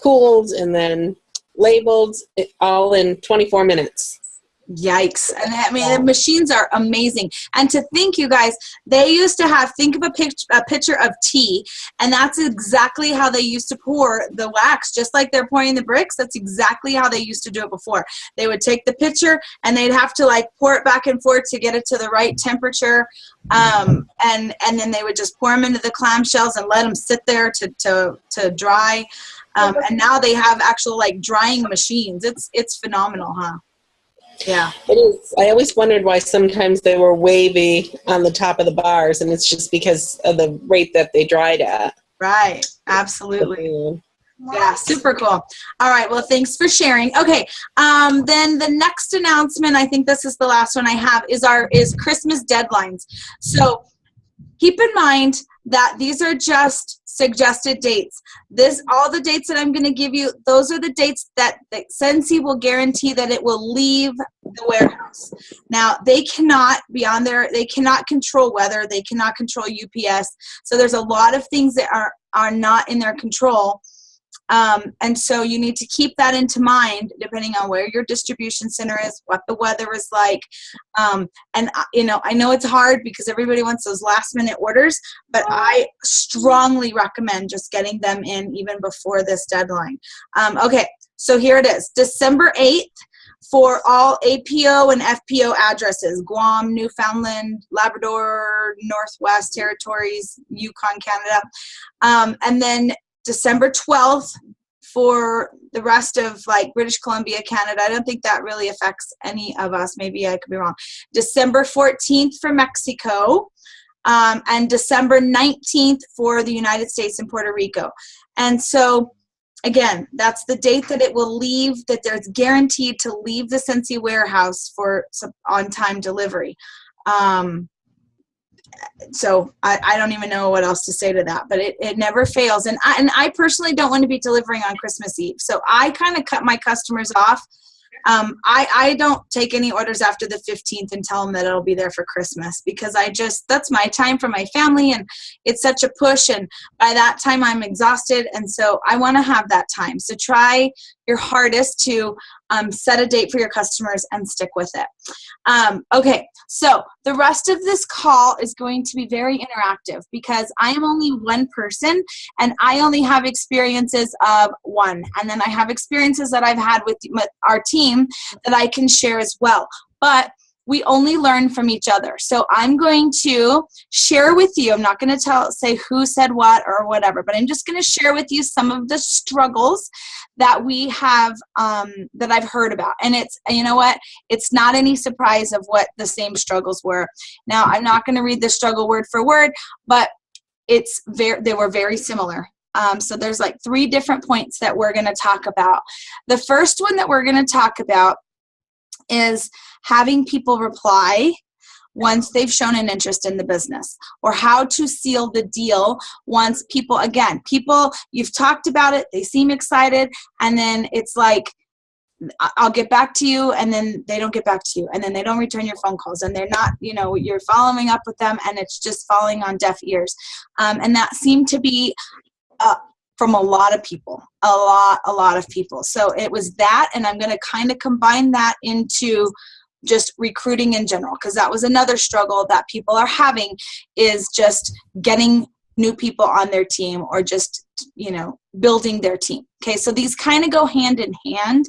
cooled, and then labeled, all in 24 minutes. Yikes. And I mean, the machines are amazing. And to think, you guys, they used to think of a pitcher of tea, and that's exactly how they used to pour the wax, just like they're pouring the bricks. That's exactly how they used to do it before. They would take the pitcher, and they'd have to like pour it back and forth to get it to the right temperature. And then they would just pour them into the clamshells and let them sit there to dry. And now they have actual like drying machines. It's phenomenal, huh? Yeah, it is. I always wondered why sometimes they were wavy on the top of the bars, and it's just because of the rate that they dried at. Right. Absolutely. Yeah, super cool. All right. Well, thanks for sharing. Okay. Then the next announcement, I think this is the last one I have, is Christmas deadlines. So keep in mind that these are just suggested dates. All the dates that I'm going to give you, those are the dates that Scentsy will guarantee that it will leave the warehouse. Now, they cannot they cannot control weather, they cannot control UPS. So there's a lot of things that are not in their control. And so you need to keep that into mind, depending on where your distribution center is, what the weather is like. And I know it's hard because everybody wants those last minute orders, but I strongly recommend just getting them in even before this deadline. Okay, so here it is, December 8th for all APO and FPO addresses, Guam, Newfoundland, Labrador, Northwest Territories, Yukon, Canada. And then December 12th for the rest of like British Columbia, Canada. I don't think that really affects any of us. Maybe I could be wrong. December 14th for Mexico, and December 19th for the United States and Puerto Rico. And so, again, that's the date that it will leave, that there's guaranteed to leave the Scentsy warehouse for on-time delivery. So I don't even know what else to say to that, but it never fails. And I personally don't want to be delivering on Christmas Eve. So I kind of cut my customers off. I don't take any orders after the 15th and tell them that it'll be there for Christmas, because that's my time for my family, and it's such a push, and by that time I'm exhausted, and so I want to have that time. So try your hardest to set a date for your customers and stick with it. Okay, so the rest of this call is going to be very interactive because I am only one person and I only have experiences of one. And then I have experiences that I've had with our team that I can share as well. But we only learn from each other. So I'm going to share with you, I'm not going to say who said what or whatever, but I'm just going to share with you some of the struggles that we have, that I've heard about. And you know what? It's not any surprise of what the same struggles were. Now, I'm not going to read the struggle word for word, but they were very similar. So there's like 3 different points that we're going to talk about. The first one that we're going to talk about is having people reply once they've shown an interest in the business, or how to seal the deal once people, you've talked about it, they seem excited, and then it's like, I'll get back to you, and then they don't get back to you, and then they don't return your phone calls, and they're not, you're following up with them, and it's just falling on deaf ears. And that seemed to be from a lot of people, a lot of people. So it was that, and I'm going to kind of combine that into just recruiting in general, because that was another struggle that people are having, is just getting new people on their team, or just, building their team. Okay, so these kind of go hand in hand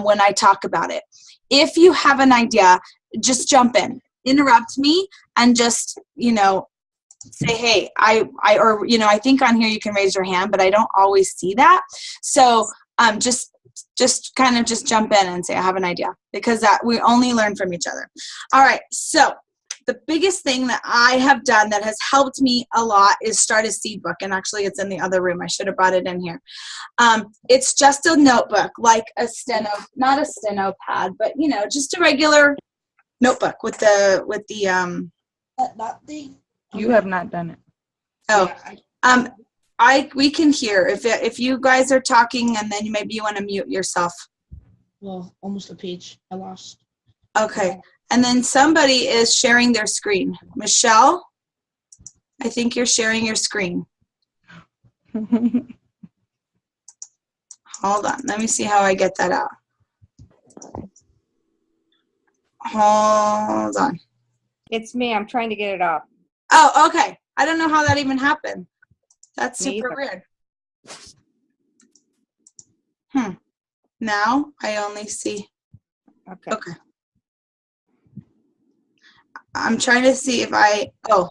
when I talk about it. If you have an idea, just jump in, interrupt me, and just, say, hey, I think on here you can raise your hand, but I don't always see that. So just kind of just jump in and say, I have an idea, because that we only learn from each other. All right. So the biggest thing that I have done that has helped me a lot is start a seed book. And actually it's in the other room. I should have brought it in here. It's just a notebook, like not a steno pad, but just a regular notebook with the You have not done it. Oh, we can hear if you guys are talking, and then maybe you want to mute yourself. Well, almost a page. I lost. Okay. And then somebody is sharing their screen. Michelle, I think you're sharing your screen. Hold on. Let me see how I get that out. Hold on. It's me. I'm trying to get it off. Oh, okay. I don't know how that even happened. That's Me super either. weird. Now I only see. Okay. Okay. I'm trying to see if I. Oh.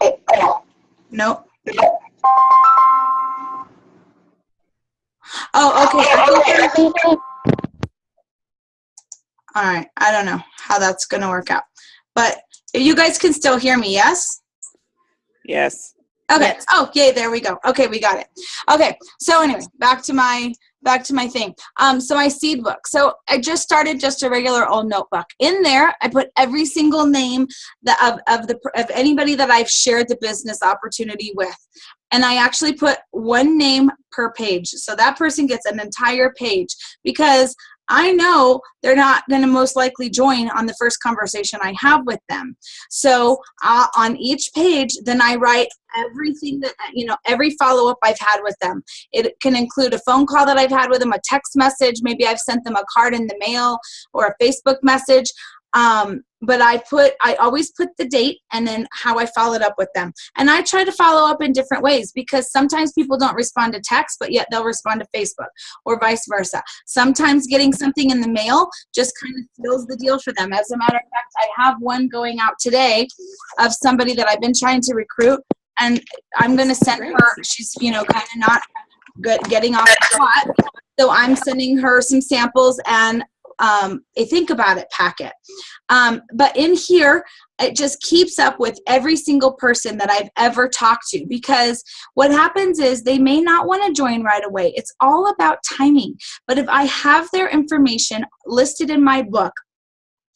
Nope. Oh, okay. I think all right. I don't know how that's going to work out. But you guys can still hear me, yes? Yes. Okay. Yes. Oh, yay, there we go. Okay, we got it. Okay. So anyway, back to my thing. So my seed book. So I just started just a regular old notebook. In there, I put every single name of anybody that I've shared the business opportunity with. And I actually put one name per page. So that person gets an entire page because I know they're not going to most likely join on the first conversation I have with them. So on each page, then I write everything that, every follow-up I've had with them. It can include a phone call that I've had with them, a text message, maybe I've sent them a card in the mail or a Facebook message. But I always put the date and then how I followed up with them. And I try to follow up in different ways because sometimes people don't respond to text, but yet they'll respond to Facebook or vice versa. Sometimes getting something in the mail just kind of seals the deal for them. As a matter of fact, I have one going out today of somebody that I've been trying to recruit, and I'm going to send her, she's, kind of not good getting off the spot. So I'm sending her some samples and a think about it packet. But in here, it just keeps up with every single person that I've ever talked to, because what happens is they may not want to join right away. It's all about timing. But if I have their information listed in my book,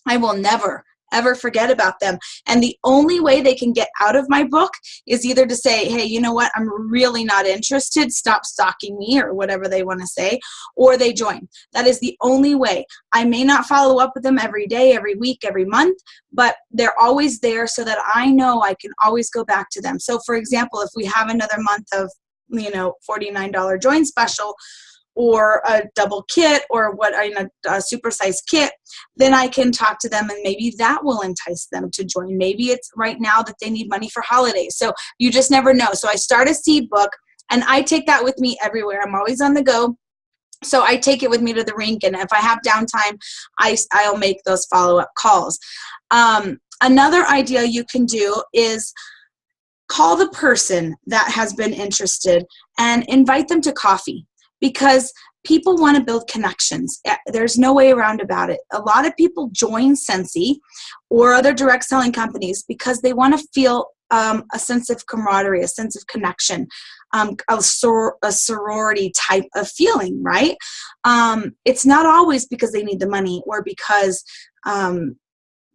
I will never, ever forget about them. And the only way they can get out of my book is either to say, hey, you know what, I'm really not interested, stop stalking me, or whatever they want to say, or they join. That is the only way. I may not follow up with them every day, every week, every month, but they're always there so that I know I can always go back to them. So for example, if we have another month of, $49 join special, or a double kit, or a supersized kit, then I can talk to them and maybe that will entice them to join. Maybe it's right now that they need money for holidays. So you just never know. So I start a seed book and I take that with me everywhere. I'm always on the go. So I take it with me to the rink, and if I have downtime, I'll make those follow-up calls. Another idea you can do is call the person that has been interested and invite them to coffee. Because people want to build connections. There's no way around about it. A lot of people join Scentsy or other direct selling companies because they want to feel a sense of camaraderie, a sense of connection, a sorority type of feeling, right? It's not always because they need the money or because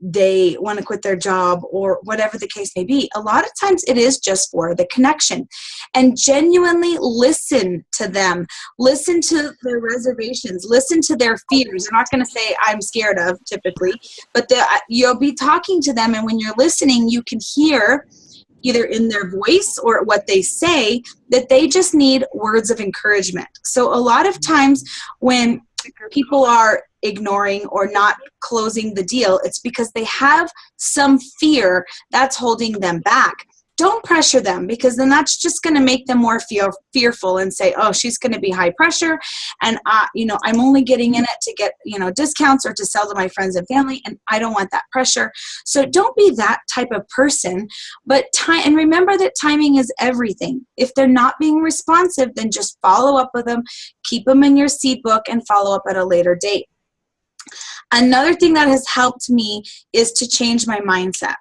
they want to quit their job or whatever the case may be. A lot of times it is just for the connection. And genuinely listen to them. Listen to their reservations. Listen to their fears. They're not going to say, I'm scared of, typically. But you'll be talking to them, and when you're listening, you can hear either in their voice or what they say that they just need words of encouragement. So a lot of times when people are ignoring or not closing the deal, it's because they have some fear that's holding them back. Don't pressure them, because then that's just going to make them more fearful and say, oh, she's going to be high pressure, and I'm only getting in it to get discounts or to sell to my friends and family, and I don't want that pressure. So don't be that type of person. But and remember that timing is everything. If they're not being responsive, then just follow up with them, keep them in your seed book, and follow up at a later date. Another thing that has helped me is to change my mindset.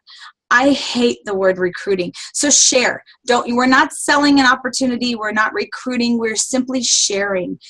I hate the word recruiting. So share. We're not selling an opportunity. We're not recruiting. We're simply sharing.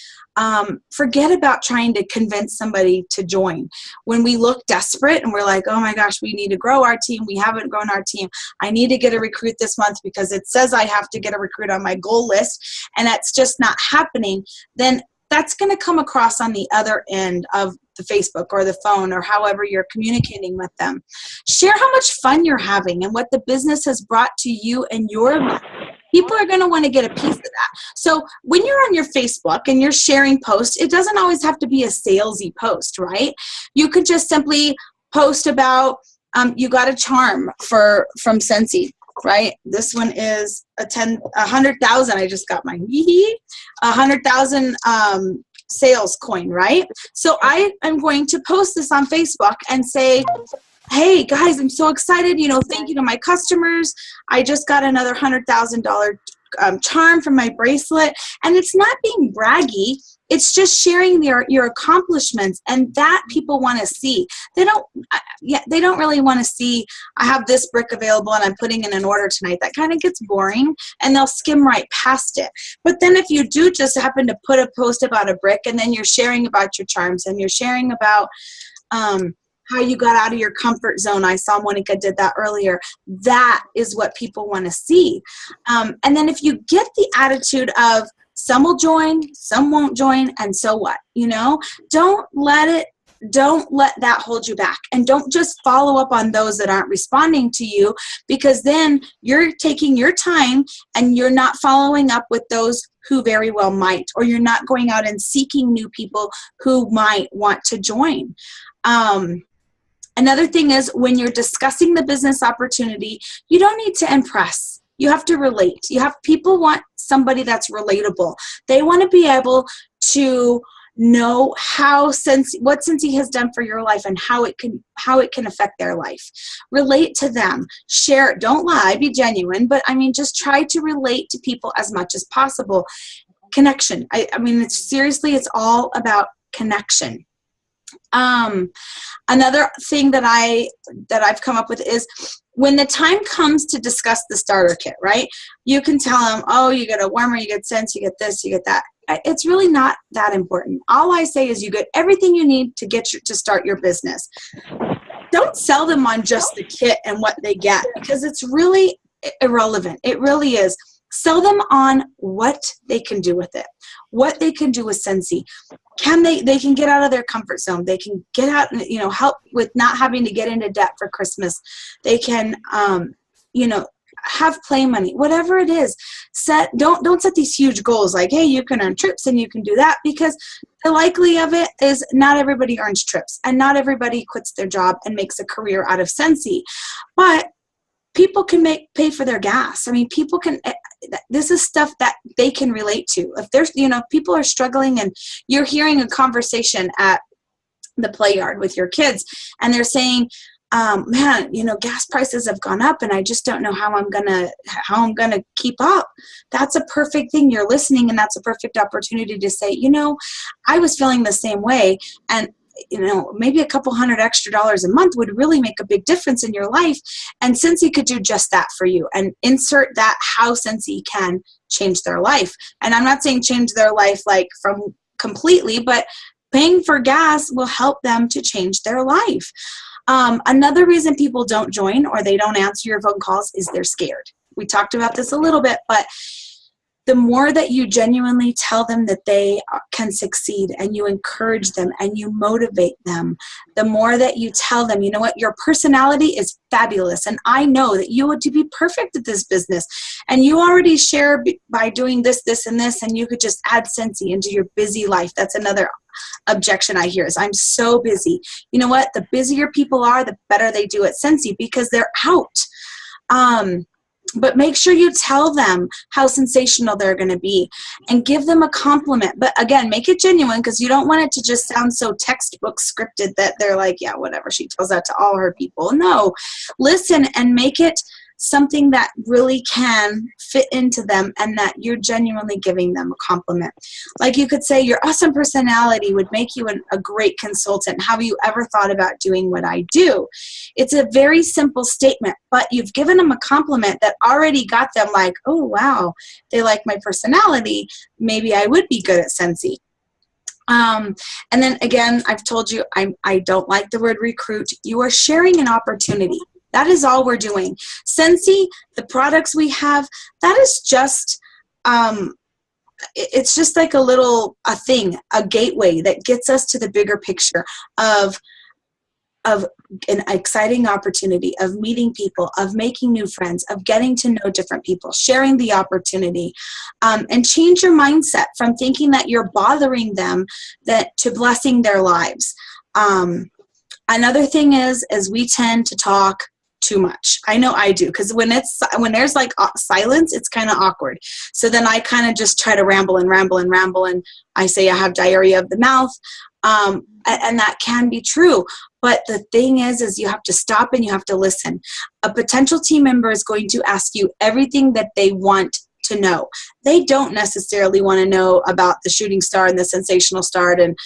Forget about trying to convince somebody to join. When we look desperate and we're like, oh my gosh, we need to grow our team. We haven't grown our team. I need to get a recruit this month because it says I have to get a recruit on my goal list, and that's just not happening. Then that's going to come across on the other end of the Facebook or the phone or however you're communicating with them. Share how much fun you're having and what the business has brought to you and your life. People are going to want to get a piece of that. So when you're on your Facebook and you're sharing posts, it doesn't always have to be a salesy post, right? You could just simply post about you got a charm from Scentsy, right? This one is 100,000. I just got mine. 100,000 sales coin, right? So I am going to post this on Facebook and say, hey guys, I'm so excited. Thank you to my customers. I just got another $100,000 charm from my bracelet. And it's not being braggy. It's just sharing your accomplishments, and that people want to see. They don't really want to see, I have this brick available and I'm putting in an order tonight. That kind of gets boring, and they'll skim right past it. But then if you do just happen to put a post about a brick, and then you're sharing about your charms, and you're sharing about how you got out of your comfort zone. I saw Monica did that earlier. That is what people want to see. And then if you get the attitude of, some will join, some won't join, and so what? Don't let that hold you back. And don't just follow up on those that aren't responding to you, because then you're taking your time and you're not following up with those who very well might, or you're not going out and seeking new people who might want to join. Another thing is, when you're discussing the business opportunity, you don't need to impress. You have to relate. People want somebody that's relatable. They want to be able to know what Scentsy has done for your life and how it can affect their life. Relate to them. Share. Don't lie. Be genuine. But just try to relate to people as much as possible. Connection. It's all about connection. Another thing that I've come up with is, when the time comes to discuss the starter kit, right? You can tell them, oh, you get a warmer, you get scents, you get this, you get that. It's really not that important. All I say is you get everything you need to start your business. Don't sell them on just the kit and what they get, because it's really irrelevant. It really is. Sell them on what they can do with it, what they can do with Scentsy. They can get out of their comfort zone. They can get out, help with not having to get into debt for Christmas. They can, have play money, whatever it is. Don't set these huge goals like, hey, you can earn trips and you can do that, because the likely of it is not everybody earns trips, and not everybody quits their job and makes a career out of Scentsy. But people can pay for their gas. People can, this is stuff that they can relate to. If there's, people are struggling, and you're hearing a conversation at the play yard with your kids, and they're saying, man, gas prices have gone up, and I just don't know how I'm gonna keep up. That's a perfect thing. You're listening, and that's a perfect opportunity to say, I was feeling the same way, and maybe a couple $100 extra a month would really make a big difference in your life. And Scentsy could do just that for you, and insert that how Scentsy can change their life. And I'm not saying change their life like from completely, but paying for gas will help them to change their life. Another reason people don't join or they don't answer your phone calls is they're scared. We talked about this a little bit, but the more that you genuinely tell them that they can succeed, and you encourage them and you motivate them, the more that you tell them, you know what, your personality is fabulous, and I know that you would be perfect at this business, and you already share by doing this, this, and this, and you could just add Scentsy into your busy life. That's another objection I hear is, I'm so busy. You know what? The busier people are, the better they do at Scentsy, because they're out. But make sure you tell them how sensational they're going to be, and give them a compliment. But again, make it genuine, because you don't want it to just sound so textbook scripted that they're like, yeah, whatever, she tells that to all her people. No, listen and make it something that really can fit into them, and that you're genuinely giving them a compliment. Like you could say, your awesome personality would make you a great consultant. Have you ever thought about doing what I do? It's a very simple statement, but you've given them a compliment that already got them like, oh, wow, they like my personality. Maybe I would be good at Scentsy. And then again, I've told you, I don't like the word recruit. You are sharing an opportunity. That is all we're doing. Scentsy, the products we have, that is just, it's just like a thing, a gateway that gets us to the bigger picture of of an exciting opportunity of meeting people, of making new friends, of getting to know different people, sharing the opportunity, and change your mindset from thinking that you're bothering them to blessing their lives. Another thing is we tend to talk too much. I know I do, because when there's like silence, it's kind of awkward. So then I kind of just try to ramble, and I say I have diarrhea of the mouth, and that can be true. But the thing is you have to stop and you have to listen. A potential team member is going to ask you everything that they want to know. They don't necessarily want to know about the shooting star and the sensational start and,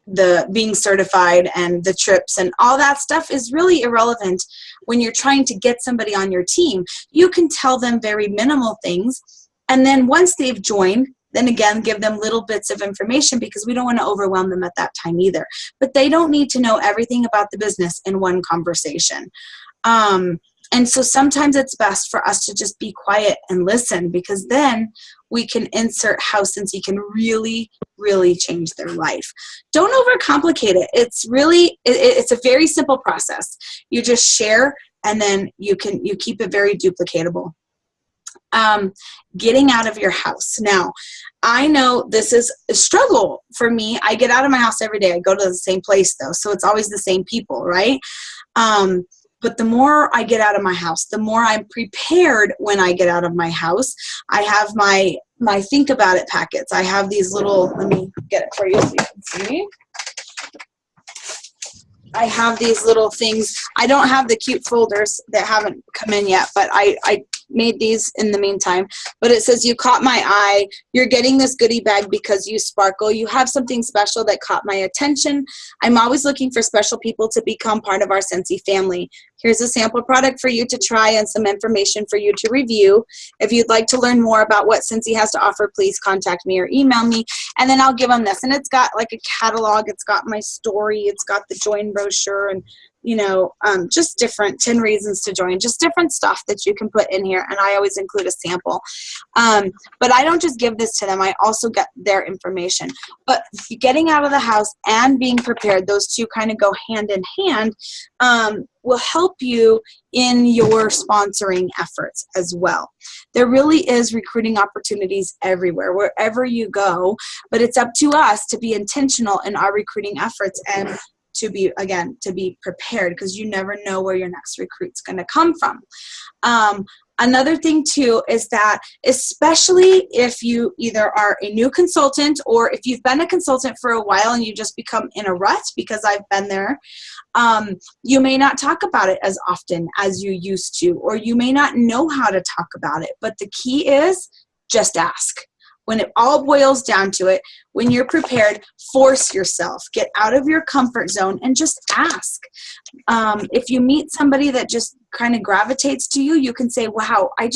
the being certified and the trips and all that stuff is really irrelevant when you're trying to get somebody on your team. You can tell them very minimal things, and then once they've joined, then again, give them little bits of information, because we don't want to overwhelm them at that time either. But they don't need to know everything about the business in one conversation. And so sometimes it's best for us to just be quiet and listen, because then we can insert how Cincy can really, really change their life. Don't overcomplicate it. It's a very simple process. You just share, and then you keep it very duplicatable. Getting out of your house. Now, I know this is a struggle for me. I get out of my house every day. I go to the same place though, so it's always the same people, right? But the more I get out of my house, the more I'm prepared when I get out of my house. I have my Think About It packets. I have these little, let me get it for you so you can see. I have these little things. I don't have the cute folders that haven't come in yet, but I made these in the meantime. But it says, you caught my eye. You're getting this goodie bag because you sparkle. You have something special that caught my attention. I'm always looking for special people to become part of our Cincy family. Here's a sample product for you to try and some information for you to review. If you'd like to learn more about what Cincy has to offer, please contact me or email me, and then I'll give them this. And it's got like a catalog. It's got my story. It's got the join brochure, and just different 10 reasons to join, just different stuff that you can put in here. And I always include a sample. But I don't just give this to them. I also get their information. But getting out of the house and being prepared, those two kind of go hand in hand, will help you in your sponsoring efforts as well. There really is recruiting opportunities everywhere, wherever you go. But it's up to us to be intentional in our recruiting efforts and to be prepared, because you never know where your next recruit's going to come from. Another thing too is that, especially if you either are a new consultant or if you've been a consultant for a while and you just become in a rut, because I've been there, you may not talk about it as often as you used to, or you may not know how to talk about it. But the key is just ask. When it all boils down to it, when you're prepared, force yourself. Get out of your comfort zone and just ask. If you meet somebody that just kind of gravitates to you, you can say, wow, I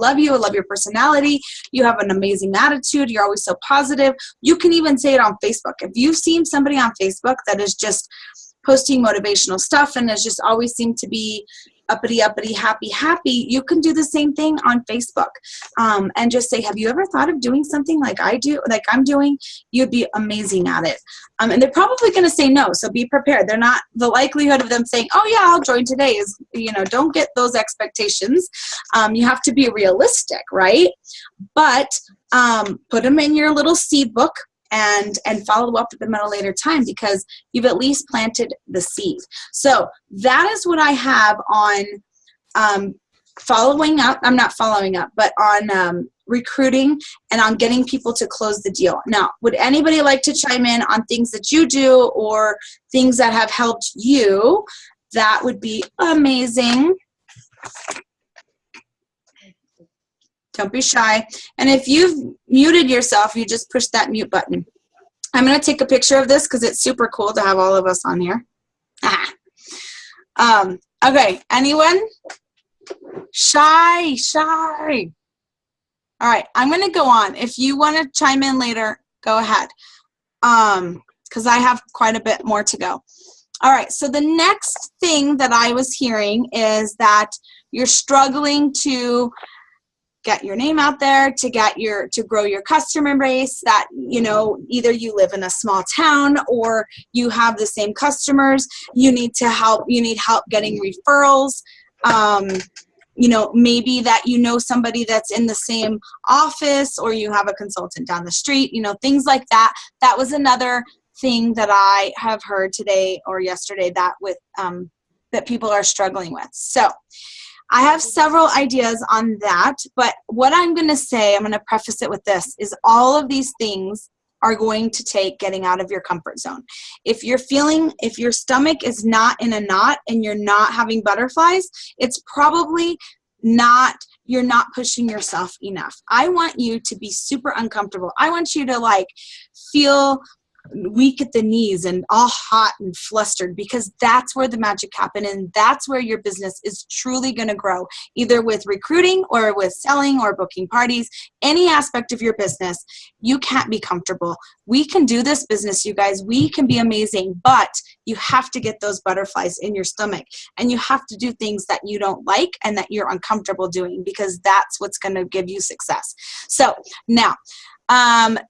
love you. I love your personality. You have an amazing attitude. You're always so positive. You can even say it on Facebook. If you've seen somebody on Facebook that is just posting motivational stuff and has just always seemed to be uppity, happy, you can do the same thing on Facebook, and just say, have you ever thought of doing something like I'm doing? You'd be amazing at it. And they're probably going to say no, so be prepared. The likelihood of them saying, oh yeah, I'll join today is, don't get those expectations. You have to be realistic, right? But put them in your little seed book, and follow up with them at a later time, because you've at least planted the seed. So that is what I have on following up. I'm not following up, but on recruiting and on getting people to close the deal. Now, would anybody like to chime in on things that you do or things that have helped you? That would be amazing. Don't be shy. And if you've muted yourself, you just push that mute button. I'm going to take a picture of this because it's super cool to have all of us on here. Okay, anyone? Shy. All right, I'm going to go on. If you want to chime in later, go ahead, because I have quite a bit more to go. All right, so the next thing that I was hearing is that you're struggling to get your name out there, to grow your customer base, that, you know, either you live in a small town or you have the same customers. You need help getting referrals. You know, maybe that you know somebody that's in the same office, or you have a consultant down the street, you know, things like that. That was another thing that I have heard today or yesterday that people are struggling with. So I have several ideas on that, but what I'm going to preface it with this, is all of these things are going to take getting out of your comfort zone. If your stomach is not in a knot and you're not having butterflies, it's probably you're not pushing yourself enough. I want you to be super uncomfortable. I want you to feel weak at the knees and all hot and flustered, because that's where the magic happens, and that's where your business is truly going to grow, either with recruiting or with selling or booking parties. Any aspect of your business, you can't be comfortable. We can do this business, you guys. We can be amazing, but you have to get those butterflies in your stomach, and you have to do things that you don't like and that you're uncomfortable doing, because that's what's going to give you success. So now,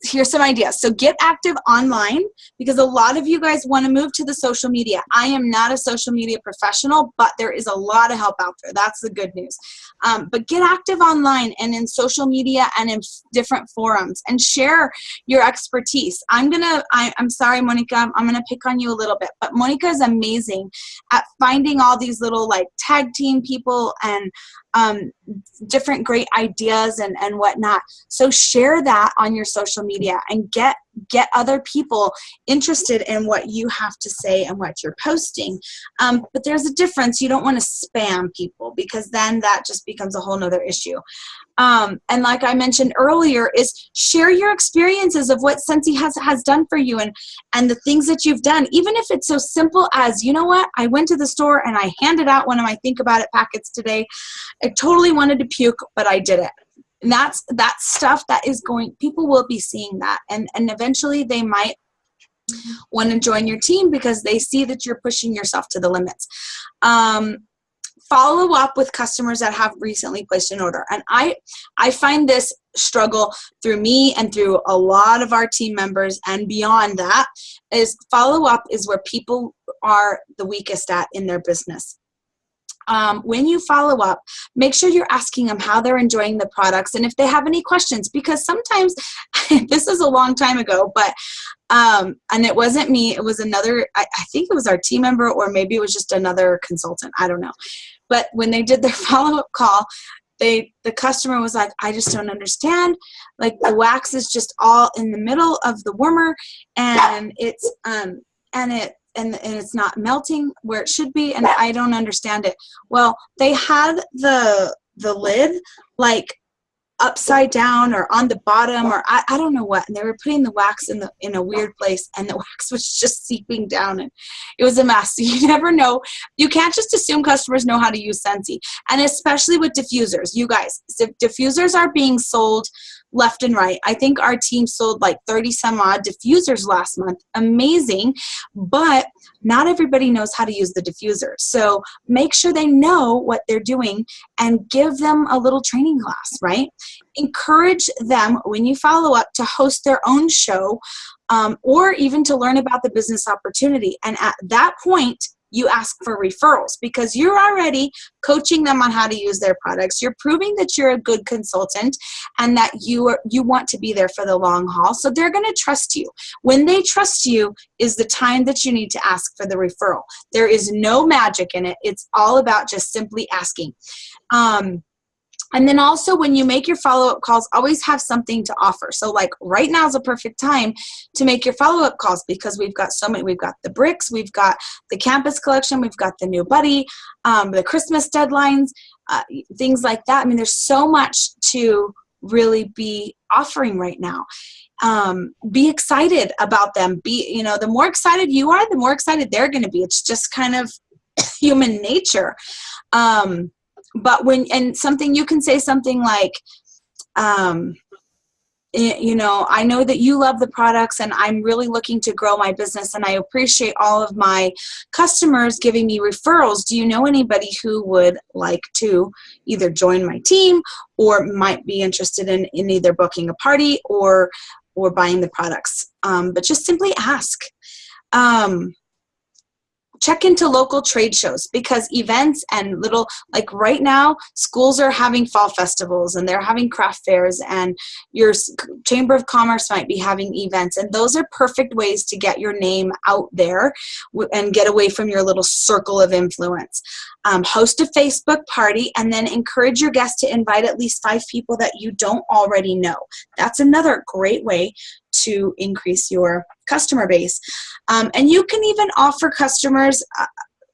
here's some ideas. So get active online, because a lot of you guys want to move to the social media. I am not a social media professional, but there is a lot of help out there. That's the good news. But get active online and in social media and in different forums, and share your expertise. I'm sorry, Monica, I'm going to pick on you a little bit, but Monica is amazing at finding all these little tag team people and different great ideas and whatnot. So share that on your social media and get other people interested in what you have to say and what you're posting. But there's a difference. You don't want to spam people, because then that just becomes a whole nother issue. And like I mentioned earlier, is share your experiences of what Scentsy has done for you, and the things that you've done, even if it's so simple as, you know what, I went to the store and I handed out one of my Think About It packets today. I totally wanted to puke, but I did it. And that's stuff that is people will be seeing that, and eventually they might want to join your team because they see that you're pushing yourself to the limits. Follow up with customers that have recently placed an order. And I find this struggle through me and through a lot of our team members, and beyond that, is follow up is where people are the weakest at in their business. When you follow up, make sure you're asking them how they're enjoying the products and if they have any questions, because sometimes, this is a long time ago, but and it wasn't me, it was another, I think it was our team member, or maybe it was just another consultant, I don't know. But when they did their follow-up call, the customer was like, I just don't understand. The wax is just all in the middle of the warmer, and it's it's not melting where it should be, and I don't understand it. Well, they had the lid upside down or on the bottom, or I don't know what, and they were putting the wax in a weird place, and the wax was just seeping down, and it was a mess. So you never know. You can't just assume customers know how to use Scentsy, and especially with diffusers. You guys, diffusers are being sold left and right. I think our team sold 30 some odd diffusers last month. Amazing. But not everybody knows how to use the diffuser. So make sure they know what they're doing and give them a little training class, right? Encourage them, when you follow up, to host their own show, or even to learn about the business opportunity. And at that point, you ask for referrals, because you're already coaching them on how to use their products. You're proving that you're a good consultant and that you want to be there for the long haul. So they're going to trust you. When they trust you is the time that you need to ask for the referral. There is no magic in it. It's all about just simply asking. And then also, when you make your follow-up calls, always have something to offer. So right now is a perfect time to make your follow-up calls, because we've got so many. We've got the bricks, we've got the campus collection, we've got the new buddy, the Christmas deadlines, things like that. I mean, there's so much to really be offering right now. Be excited about them. The more excited you are, the more excited they're going to be. It's just kind of human nature. But you can say something like, I know that you love the products and I'm really looking to grow my business, and I appreciate all of my customers giving me referrals. Do you know anybody who would like to either join my team or might be interested in either booking a party or buying the products? But just simply ask. Check into local trade shows, because events and like right now, schools are having fall festivals and they're having craft fairs, and your Chamber of Commerce might be having events. And those are perfect ways to get your name out there and get away from your little circle of influence. Host a Facebook party and then encourage your guests to invite at least 5 people that you don't already know. That's another great way to increase your customer base. And you can even offer customers,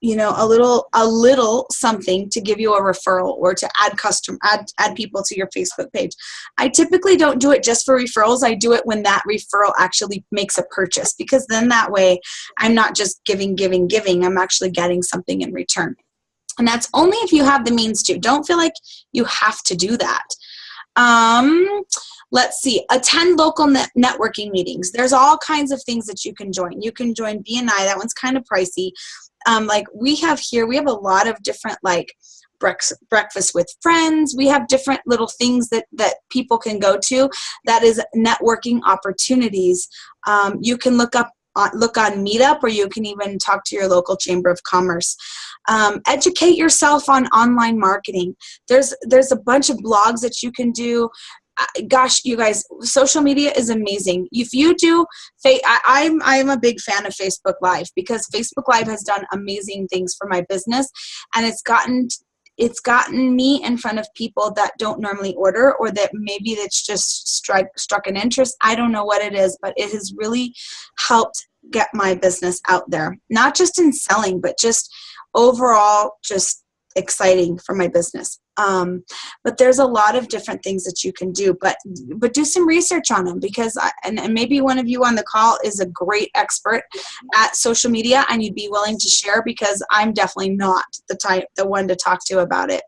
a little something to give you a referral or to add people to your Facebook page. I typically don't do it just for referrals. I do it when that referral actually makes a purchase, because then that way I'm not just giving. I'm actually getting something in return. And that's only if you have the means to. Don't feel like you have to do that. Let's see. Attend local networking meetings. There's all kinds of things that you can join. You can join BNI. That one's kind of pricey. Like we have a lot of different breakfast with friends. We have different little things that people can go to. That is networking opportunities. You can look on Meetup, or you can even talk to your local Chamber of Commerce. Educate yourself on online marketing. There's a bunch of blogs that you can do. Gosh, you guys, social media is amazing. If you do, I'm a big fan of Facebook Live, because Facebook Live has done amazing things for my business, and it's gotten me in front of people that don't normally order, or that maybe it's just struck an interest. I don't know what it is, but it has really helped get my business out there, not just in selling, but just overall just exciting for my business. But there's a lot of different things that you can do, but do some research on them, because and maybe one of you on the call is a great expert at social media and you'd be willing to share, because I'm definitely not the one to talk to about it.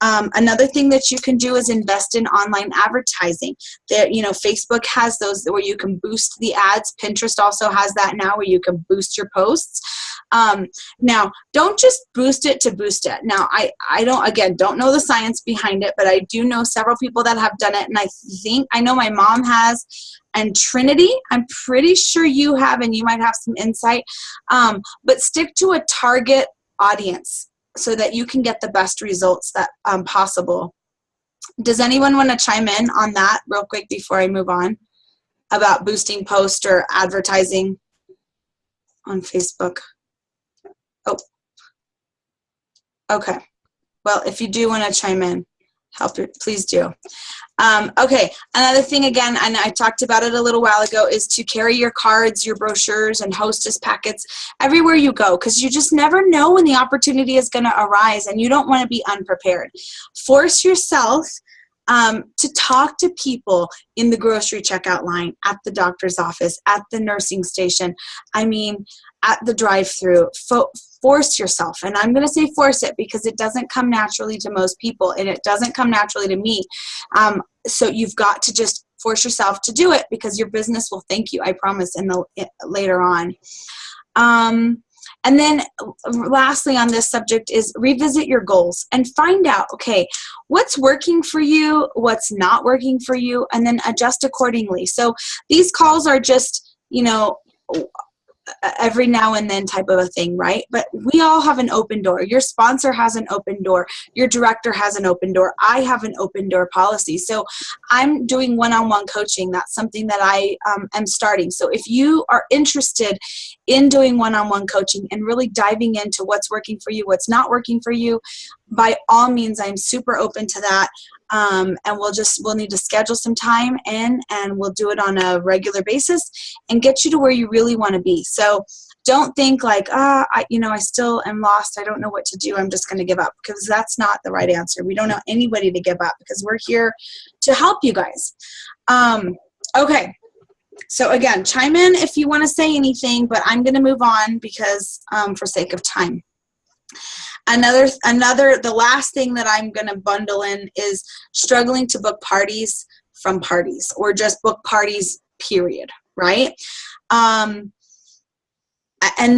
Another thing that you can do is invest in online advertising. There, Facebook has those where you can boost the ads. Pinterest also has that now, where you can boost your posts. Now, don't just boost it to boost it. Now, I don't know the science behind it, but I do know several people that have done it, and I know my mom has, and Trinity, I'm pretty sure you have, and you might have some insight. But stick to a target audience so that you can get the best results that possible. Does anyone want to chime in on that real quick before I move on about boosting post or advertising on Facebook? Oh, okay. Well, if you do want to chime in, please do. Okay, another thing, again, and I talked about it a little while ago, is to carry your cards, your brochures, and hostess packets everywhere you go, because you just never know when the opportunity is going to arise, and you don't want to be unprepared. Force yourself to talk to people in the grocery checkout line, at the doctor's office, at the nursing station, at the drive-through. Force yourself. And I'm going to say force it, because it doesn't come naturally to most people, and it doesn't come naturally to me. So you've got to just force yourself to do it, because your business will thank you, I promise, later on. And then lastly on this subject is revisit your goals and find out, okay, what's working for you, what's not working for you, and then adjust accordingly. So these calls are just, every now and then type of a thing, right? But we all have an open door. Your sponsor has an open door. Your director has an open door. I have an open door policy. So I'm doing one-on-one coaching. That's something that I am starting. So if you are interested in doing one-on-one coaching and really diving into what's working for you, what's not working for you, by all means, I'm super open to that. And we'll need to schedule some time and we'll do it on a regular basis and get you to where you really want to be. So don't think like, I still am lost. I don't know what to do. I'm just going to give up, because that's not the right answer. We don't know anybody to give up, because we're here to help you guys. Okay. So again, chime in if you want to say anything, but I'm going to move on because for sake of time. The last thing that I'm going to bundle in is struggling to book parties from parties or just book parties, period, right? And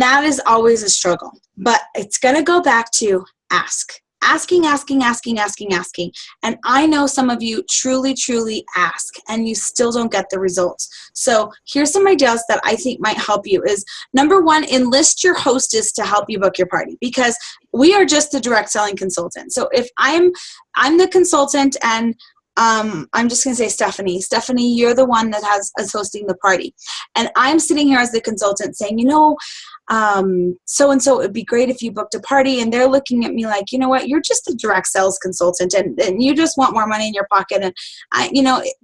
that is always a struggle, but it's going to go back to asking. And I know some of you truly ask and you still don't get the results. So here's some ideas that I think might help you is, number one, enlist your hostess to help you book your party, because we are just the direct selling consultant. So if I'm the consultant and I'm just going to say Stephanie, you're the one that is hosting the party. And I'm sitting here as the consultant saying, so-and-so, it'd be great if you booked a party. And they're looking at me like, you know what, you're just a direct sales consultant and you just want more money in your pocket. And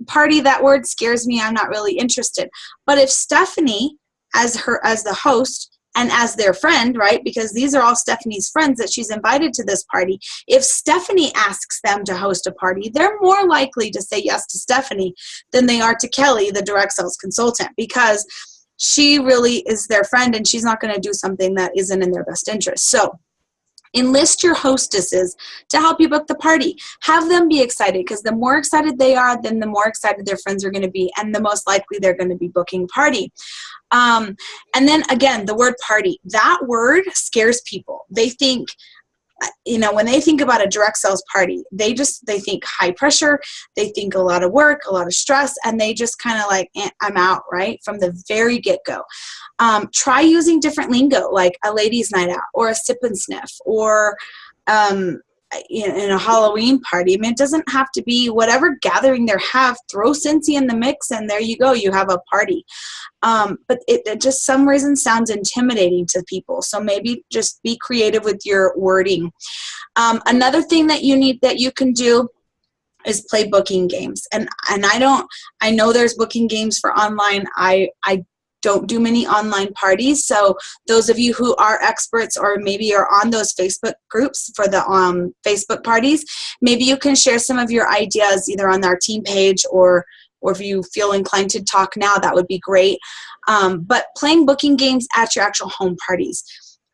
party, that word scares me. I'm not really interested. But if Stephanie, as the host, and as their friend, right, because these are all Stephanie's friends that she's invited to this party, if Stephanie asks them to host a party, they're more likely to say yes to Stephanie than they are to Kelly, the direct sales consultant, because she really is their friend and she's not going to do something that isn't in their best interest. So enlist your hostesses to help you book the party. Have them be excited, because the more excited they are, then the more excited their friends are going to be, and the most likely they're going to be booking party. And then again, the word party, that word scares people. They think, when they think about a direct sales party, they think high pressure, they think a lot of work, a lot of stress, and they just kind of like, I'm out, right? From the very get-go. Try using different lingo, like a ladies' night out or a sip and sniff or in a Halloween party. I mean, it doesn't have to be whatever gathering they have. Throw Cincy in the mix and there you go. You have a party. But it just some reason sounds intimidating to people. So maybe just be creative with your wording. Another thing that you can do is play booking games. And I know there's booking games for online. I don't do many online parties. So those of you who are experts or maybe are on those Facebook groups for the Facebook parties, maybe you can share some of your ideas either on our team page or if you feel inclined to talk now, that would be great. But playing booking games at your actual home parties.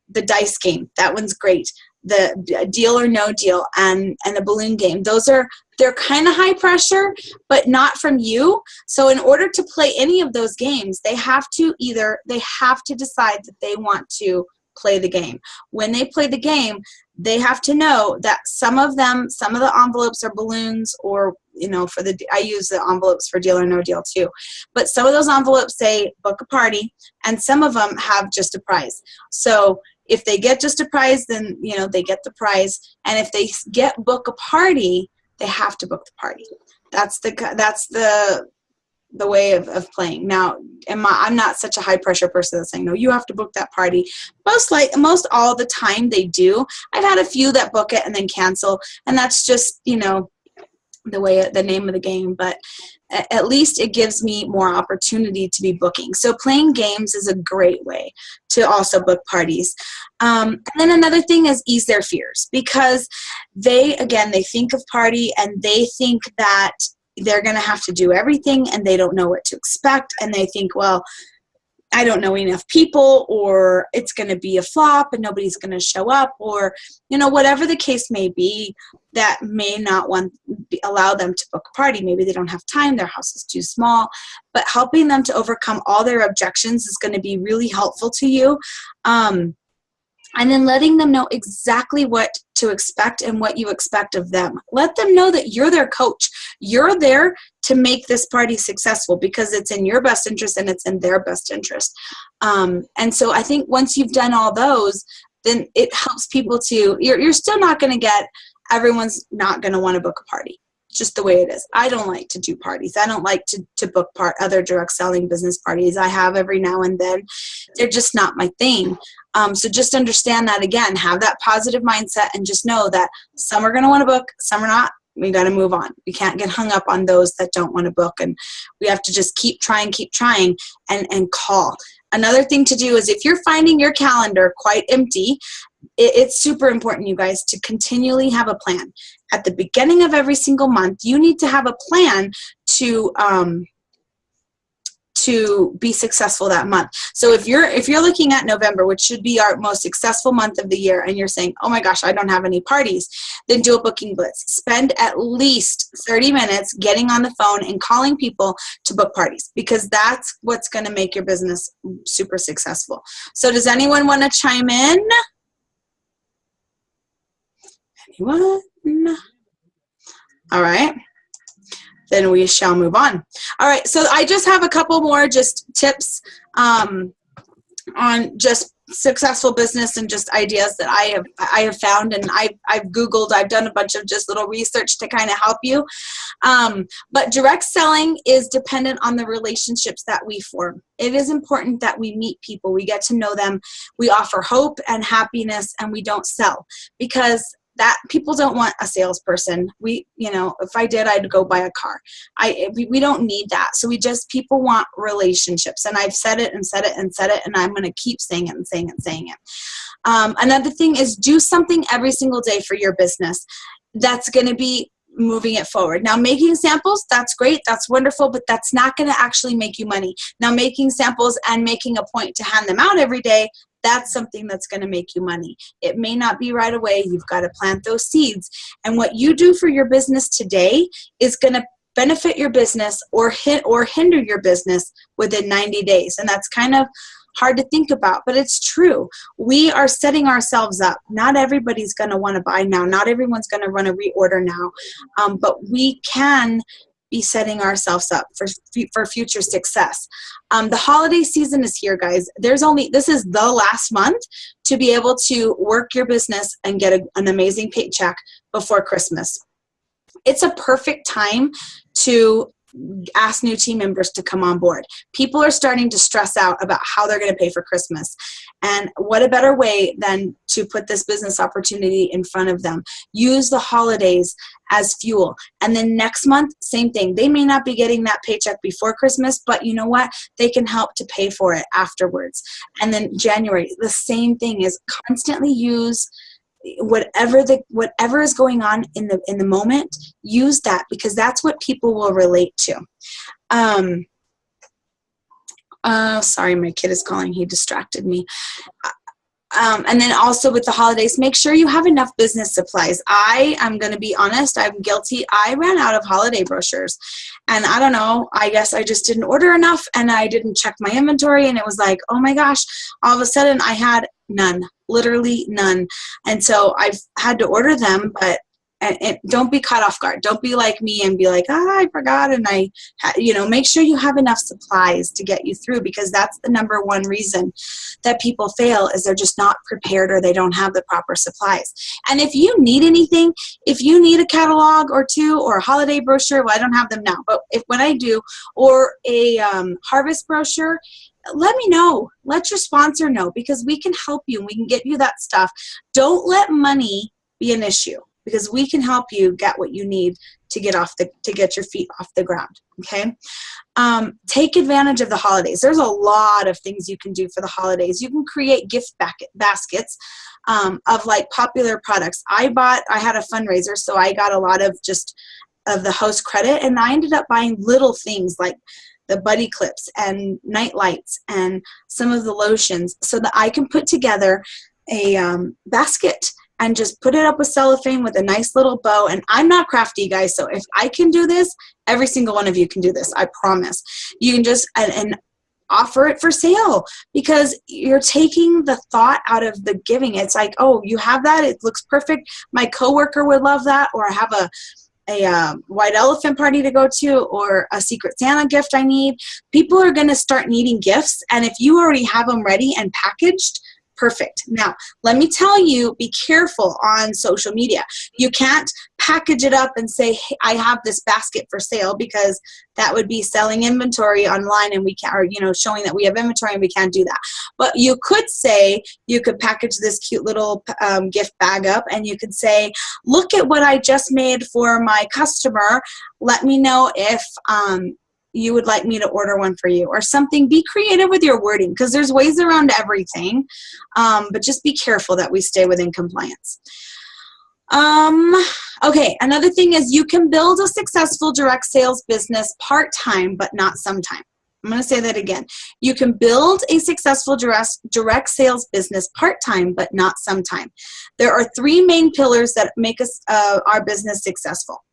The dice game, that one's great. The deal or no deal and a balloon game. They're kind of high pressure, but not from you. So in order to play any of those games, they have to decide that they want to play the game. When they play the game, they have to know that some of the envelopes are balloons or, I use the envelopes for deal or no deal too. But some of those envelopes say book a party and some of them have just a prize. So if they get just a prize, then, they get the prize. And if they get book a party, they have to book the party. That's the way of playing. Now, I'm not such a high pressure person that's saying, no, you have to book that party. Most all the time they do. I've had a few that book it and then cancel. And that's just, the name of the game. But at least it gives me more opportunity to be booking. So playing games is a great way to also book parties. And then another thing is ease their fears, because they think of party and they think that they're going to have to do everything and they don't know what to expect. And they think, well, I don't know enough people, or it's going to be a flop and nobody's going to show up, or, whatever the case may be, that may not allow them to book a party. Maybe they don't have time, their house is too small, but helping them to overcome all their objections is going to be really helpful to you. And then letting them know exactly what to expect and what you expect of them. Let them know that you're their coach. You're there to make this party successful because it's in your best interest and it's in their best interest. And so I think once you've done all those, then it helps people to, you're still not going to get, everyone's not going to want to book a party. Just the way it is. I don't like to do parties. I don't like to book other direct selling business parties. I have every now and then. They're just not my thing. So just understand that, again, have that positive mindset and just know that some are going to want to book, some are not. We got to move on. We can't get hung up on those that don't want to book, and we have to just keep trying and call. Another thing to do is if you're finding your calendar quite empty, it's super important, you guys, to continually have a plan. At the beginning of every single month, you need to have a plan to to be successful that month. So if you're looking at November, which should be our most successful month of the year, and you're saying, oh my gosh, I don't have any parties, then do a booking blitz. Spend at least 30 minutes getting on the phone and calling people to book parties, because that's what's going to make your business super successful. So does anyone want to chime in? Anyone? All right. Then we shall move on. All right, so I just have a couple more just tips on just successful business and just ideas that I have found, and I've Googled. I've done a bunch of just little research to kind of help you. But direct selling is dependent on the relationships that we form. It is important that we meet people, we get to know them, we offer hope and happiness, and we don't sell, because that people don't want a salesperson. If I did, I'd go buy a car. We don't need that. So people want relationships. And I've said it and said it and said it, and I'm going to keep saying it and saying it and saying it. Another thing is, do something every single day for your business that's going to be moving it forward. Now, making samples, that's great, that's wonderful, but that's not going to actually make you money. Now, making samples and making a point to hand them out every day, that's something that's going to make you money. It may not be right away. You've got to plant those seeds. And what you do for your business today is going to benefit your business or hinder your business within 90 days. And that's kind of hard to think about, but it's true. We are setting ourselves up. Not everybody's going to want to buy now. Not everyone's going to run a reorder now. But we can be setting ourselves up for future success. The holiday season is here, guys. This is the last month to be able to work your business and get an amazing paycheck before Christmas. It's a perfect time to ask new team members to come on board. People are starting to stress out about how they're going to pay for Christmas. And what a better way than to put this business opportunity in front of them. Use the holidays as fuel. And then next month, same thing. They may not be getting that paycheck before Christmas, but you know what? They can help to pay for it afterwards. And then January, the same thing is constantly use whatever is going on in the moment. Use that, because that's what people will relate to. Sorry, my kid is calling. He distracted me. And then also with the holidays, make sure you have enough business supplies. I am going to be honest, I'm guilty. I ran out of holiday brochures, and I don't know, I guess I just didn't order enough, and I didn't check my inventory, and it was like, oh my gosh, all of a sudden I had none, literally none. And so I've had to order them, but and don't be caught off guard. Don't be like me and be like, I forgot. And make sure you have enough supplies to get you through, because that's the number one reason that people fail, is they're just not prepared or they don't have the proper supplies. And if you need anything, if you need a catalog or two or a holiday brochure, well, I don't have them now, but when I do, or a harvest brochure, let me know. Let your sponsor know, because we can help you and we can get you that stuff. Don't let money be an issue, because we can help you get what you need to get your feet off the ground. Okay. Take advantage of the holidays. There's a lot of things you can do for the holidays. You can create gift baskets of like popular products. I had a fundraiser, so I got a lot of the host credit, and I ended up buying little things like the buddy clips and night lights and some of the lotions, so that I can put together a basket and just put it up with cellophane with a nice little bow. And I'm not crafty, guys, so if I can do this, every single one of you can do this, I promise. You can just and offer it for sale, because you're taking the thought out of the giving. It's like, oh, you have that, it looks perfect, my coworker would love that, or I have a white elephant party to go to, or a Secret Santa gift I need. People are going to start needing gifts, and if you already have them ready and packaged, perfect. Now, let me tell you, be careful on social media. You can't package it up and say, hey, I have this basket for sale, because that would be selling inventory online, and we can't, or showing that we have inventory, and we can't do that. But you could say, you could package this cute little gift bag up, and you could say, look at what I just made for my customer. Let me know if you would like me to order one for you, or something. Be creative with your wording, because there's ways around everything, but just be careful that we stay within compliance. Okay, another thing is, you can build a successful direct sales business part-time, but not sometime. I'm going to say that again. You can build a successful direct sales business part-time, but not sometime. There are 3 main pillars that make us our business successful.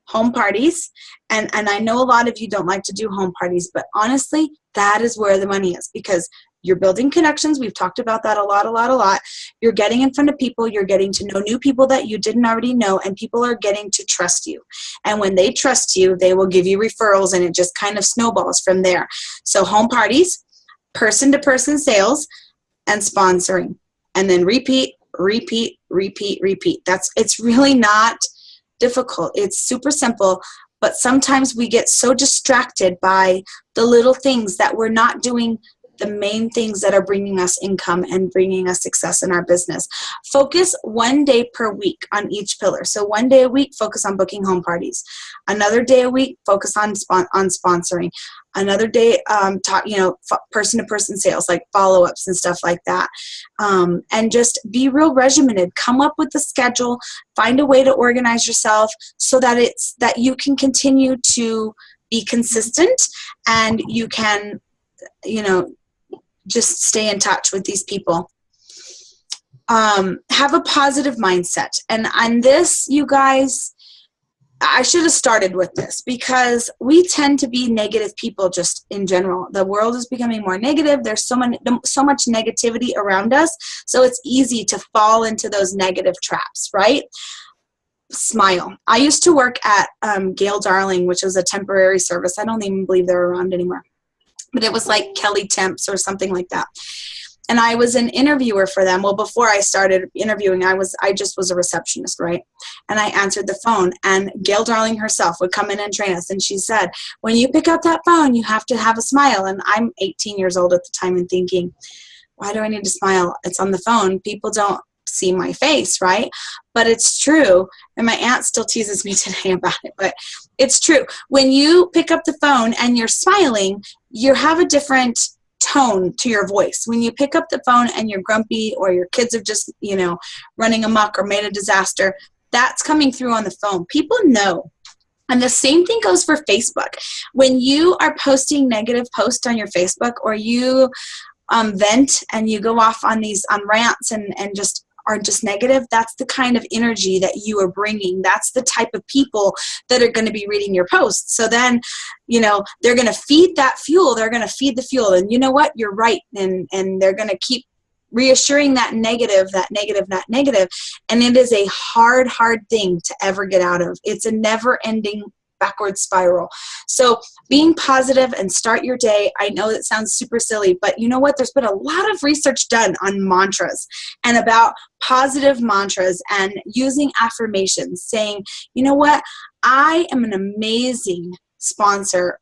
Home parties, and I know a lot of you don't like to do home parties, but honestly, that is where the money is, because you're building connections. We've talked about that a lot. You're getting in front of people. You're getting to know new people that you didn't already know, and people are getting to trust you. And when they trust you, they will give you referrals, and it just kind of snowballs from there. So home parties, person-to-person sales, and sponsoring. And then repeat. It's really not difficult. It's super simple. But sometimes we get so distracted by the little things that we're not doing the main things that are bringing us income and bringing us success in our business. Focus 1 day per week on each pillar. So 1 day a week, focus on booking home parties. Another day a week, focus on sponsoring. Another day, person-to-person sales, like follow-ups and stuff like that. And just be real regimented. Come up with a schedule. Find a way to organize yourself so that you can continue to be consistent, and you can, just stay in touch with these people. Have a positive mindset. And on this, you guys, I should have started with this, because we tend to be negative people just in general. The world is becoming more negative. There's so much negativity around us. So it's easy to fall into those negative traps, right? Smile. I used to work at Gail Darling, which was a temporary service. I don't even believe they're around anymore. But it was like Kelly Temps or something like that. And I was an interviewer for them. Well, before I started interviewing, I just was a receptionist, right? And I answered the phone, and Gail Darling herself would come in and train us. And she said, when you pick up that phone, you have to have a smile. And I'm 18 years old at the time and thinking, why do I need to smile? It's on the phone. People don't see my face, right? But it's true. And my aunt still teases me today about it, but it's true. When you pick up the phone and you're smiling, you have a different tone to your voice. When you pick up the phone and you're grumpy, or your kids are just, running amok or made a disaster, that's coming through on the phone. People know. And the same thing goes for Facebook. When you are posting negative posts on your Facebook, or you vent and you go off on rants and just are just negative, that's the kind of energy that you are bringing. That's the type of people that are going to be reading your posts. So then, they're going to feed that fuel. They're going to feed the fuel. And you know what? You're right. And they're going to keep reassuring that negative. And it is a hard thing to ever get out of. It's a never-ending backward spiral. So being positive and start your day. I know that sounds super silly, but you know what? There's been a lot of research done on mantras and about positive mantras and using affirmations, saying, you know what? I am an amazing sponsor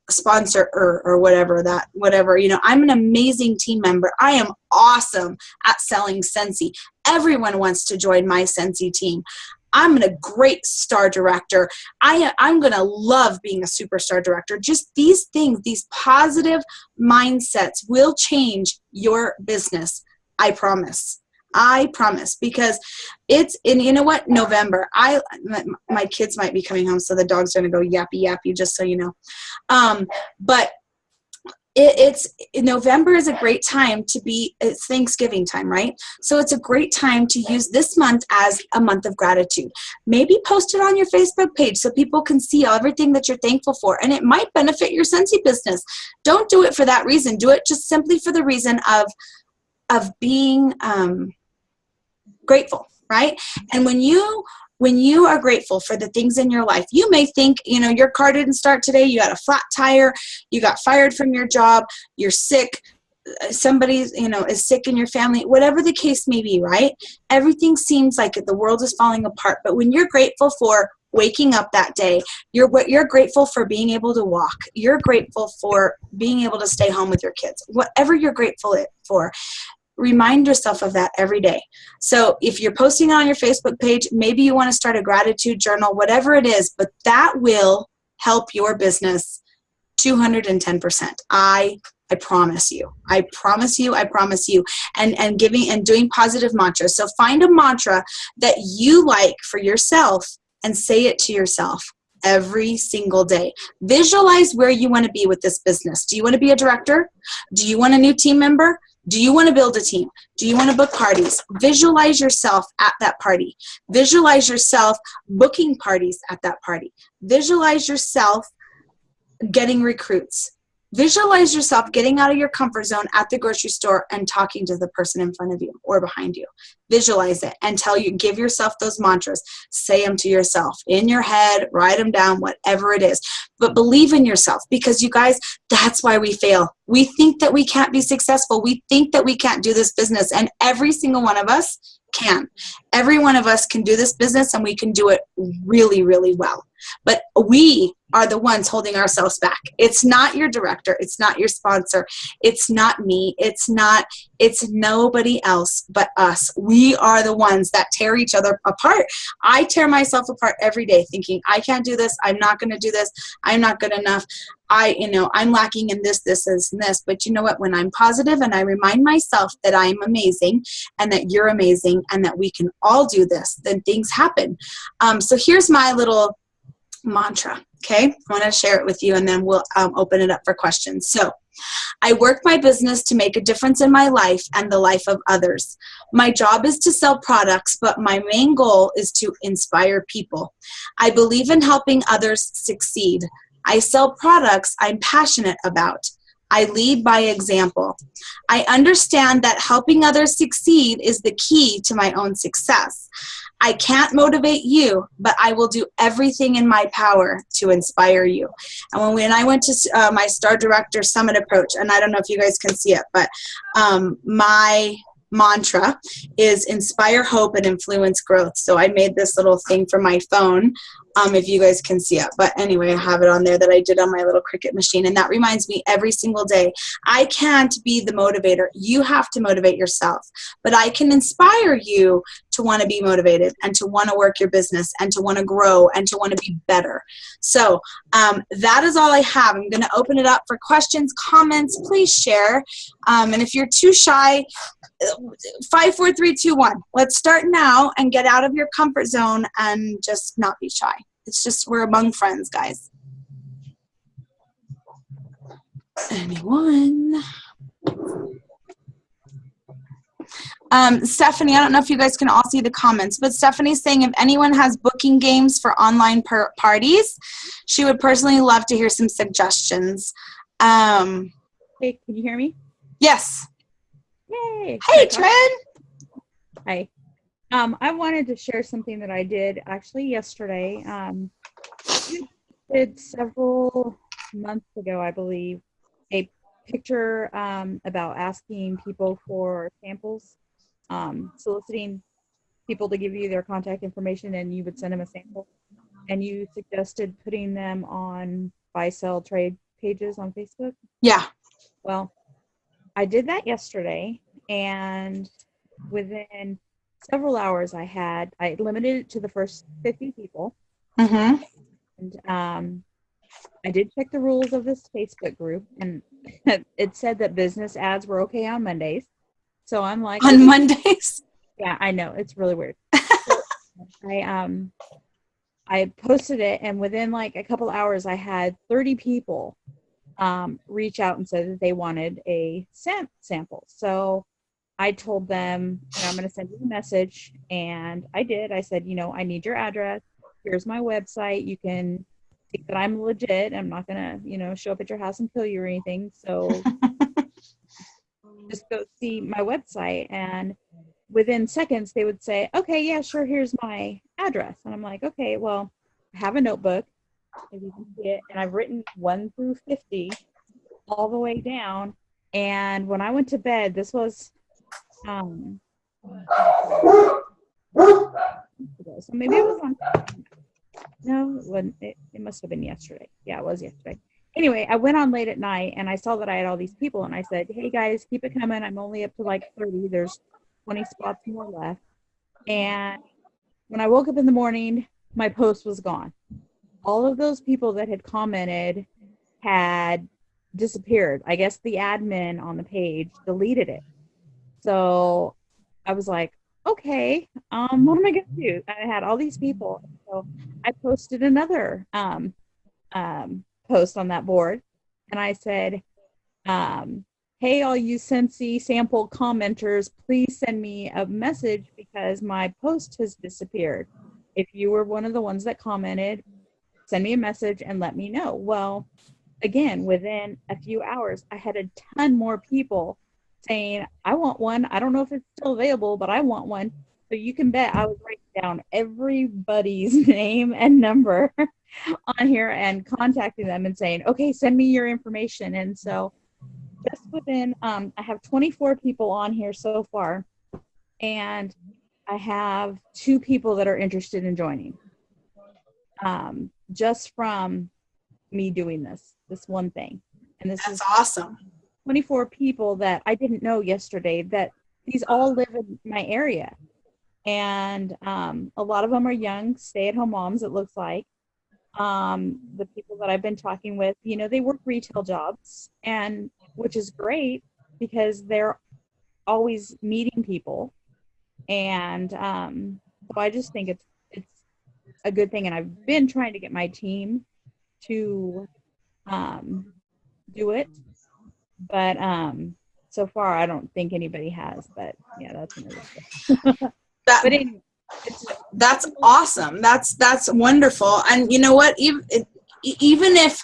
or whatever, I'm an amazing team member. I am awesome at selling Scentsy. Everyone wants to join my Scentsy team. I'm a great star director. I'm going to love being a superstar director. Just these things, these positive mindsets will change your business. I promise, because it's in, November. My kids might be coming home, so the dog's going to go yappy yappy, just so you know. But November is a great time it's Thanksgiving time, right? So it's a great time to use this month as a month of gratitude. Maybe post it on your Facebook page so people can see everything that you're thankful for, and it might benefit your Scentsy business. Don't do it for that reason. Do it just simply for the reason of being grateful, right? And when you are grateful for the things in your life, you may think, your car didn't start today, you had a flat tire, you got fired from your job, you're sick, somebody, is sick in your family, whatever the case may be, right? Everything seems like the world is falling apart. But when you're grateful for waking up that day, you're grateful for being able to walk, you're grateful for being able to stay home with your kids, whatever you're grateful for, remind yourself of that every day. So if you're posting on your Facebook page, maybe you want to start a gratitude journal, whatever it is, but that will help your business 210%. I promise you. I promise you. And giving and doing positive mantras. So find a mantra that you like for yourself and say it to yourself every single day. Visualize where you want to be with this business. Do you want to be a director? Do you want a new team member? Do you want to build a team? Do you want to book parties? Visualize yourself at that party. Visualize yourself booking parties at that party. Visualize yourself getting recruits. Visualize yourself getting out of your comfort zone at the grocery store and talking to the person in front of you or behind you. Visualize it and give yourself those mantras. Say them to yourself in your head, write them down, whatever it is. But believe in yourself, because you guys, that's why we fail. We think that we can't be successful. We think that we can't do this business, and every single one of us can. Every one of us can do this business, and we can do it really, really well. But we are the ones holding ourselves back. It's not your director. It's not your sponsor. It's not me. It's nobody else but us. We are the ones that tear each other apart. I tear myself apart every day thinking, I can't do this. I'm not going to do this. I'm not good enough. I'm lacking in this, this, and this. But you know what? When I'm positive and I remind myself that I'm amazing and that you're amazing and that we can all do this, then things happen. So here's my little mantra. Okay, I want to share it with you, and then we'll open it up for questions. So, I work my business to make a difference in my life and the life of others. My job is to sell products, but my main goal is to inspire people. I believe in helping others succeed. I sell products I'm passionate about. I lead by example. I understand that helping others succeed is the key to my own success. I can't motivate you, but I will do everything in my power to inspire you. And when I went to my Star Director Summit Approach, and I don't know if you guys can see it, but my mantra is inspire hope and influence growth. So I made this little thing for my phone, if you guys can see it. But anyway, I have it on there that I did on my little Cricut machine. And that reminds me every single day, I can't be the motivator. You have to motivate yourself. But I can inspire you to want to be motivated and to want to work your business and to want to grow and to want to be better. So that is all I have. I'm going to open it up for questions, comments. Please share. And if you're too shy, 5, 4, 3, 2, 1. Let's start now and get out of your comfort zone and just not be shy. It's just we're among friends, guys. Anyone? Stephanie, I don't know if you guys can all see the comments, but Stephanie's saying if anyone has booking games for online parties, she would personally love to hear some suggestions. Hey, can you hear me? Yes. Yay! Hey, Tren. Hi. I wanted to share something that I did actually yesterday. I did several months ago, I believe, a picture about asking people for samples, soliciting people to give you their contact information, and you would send them a sample. And you suggested putting them on buy, sell, trade pages on Facebook. Yeah. Well, I did that yesterday, and within several hours I limited it to the first 50 people. Mm-hmm. And I did check the rules of this Facebook group, and it said that business ads were okay on Mondays. So I'm like, on Mondays? Yeah, I know. It's really weird. So I posted it, and within like a couple hours I had 30 people reach out and said that they wanted a sample. So I told them, I'm going to send you a message, and I did. I said, I need your address. Here's my website. You can think that I'm legit. I'm not going to, show up at your house and kill you or anything. So just go see my website. And within seconds, they would say, okay, yeah, sure. Here's my address. And I'm like, okay, well, I have a notebook, if you can see it, and I've written 1 through 50 all the way down. And when I went to bed, this was, so maybe it was on, no, it must have been yesterday. Yeah, it was yesterday. Anyway, I went on late at night, and I saw that I had all these people, and I said, hey guys, keep it coming. I'm only up to like 30. There's 20 spots more left. And when I woke up in the morning, my post was gone. All of those people that had commented had disappeared. I guess the admin on the page deleted it. So I was like, okay, what am I going to do? I had all these people. So I posted another post on that board, and I said, hey, all you Scentsy sample commenters, please send me a message because my post has disappeared. If you were one of the ones that commented, send me a message and let me know. Well, again, within a few hours, I had a ton more people saying, I want one. I don't know if it's still available, but I want one. So you can bet I was writing down everybody's name and number on here and contacting them and saying, okay, send me your information. And so just within, I have 24 people on here so far, and I have 2 people that are interested in joining. Just from me doing this one thing. And this That's is awesome. 24 people that I didn't know yesterday, that these all live in my area. And a lot of them are young stay-at-home moms, it looks like. The people that I've been talking with, you know, they work retail jobs, and which is great because they're always meeting people. And so I just think it's a good thing. And I've been trying to get my team to do it, but so far I don't think anybody has. But yeah, that's another thing. That, But anyway, that's awesome. That's wonderful. And you know what? Even if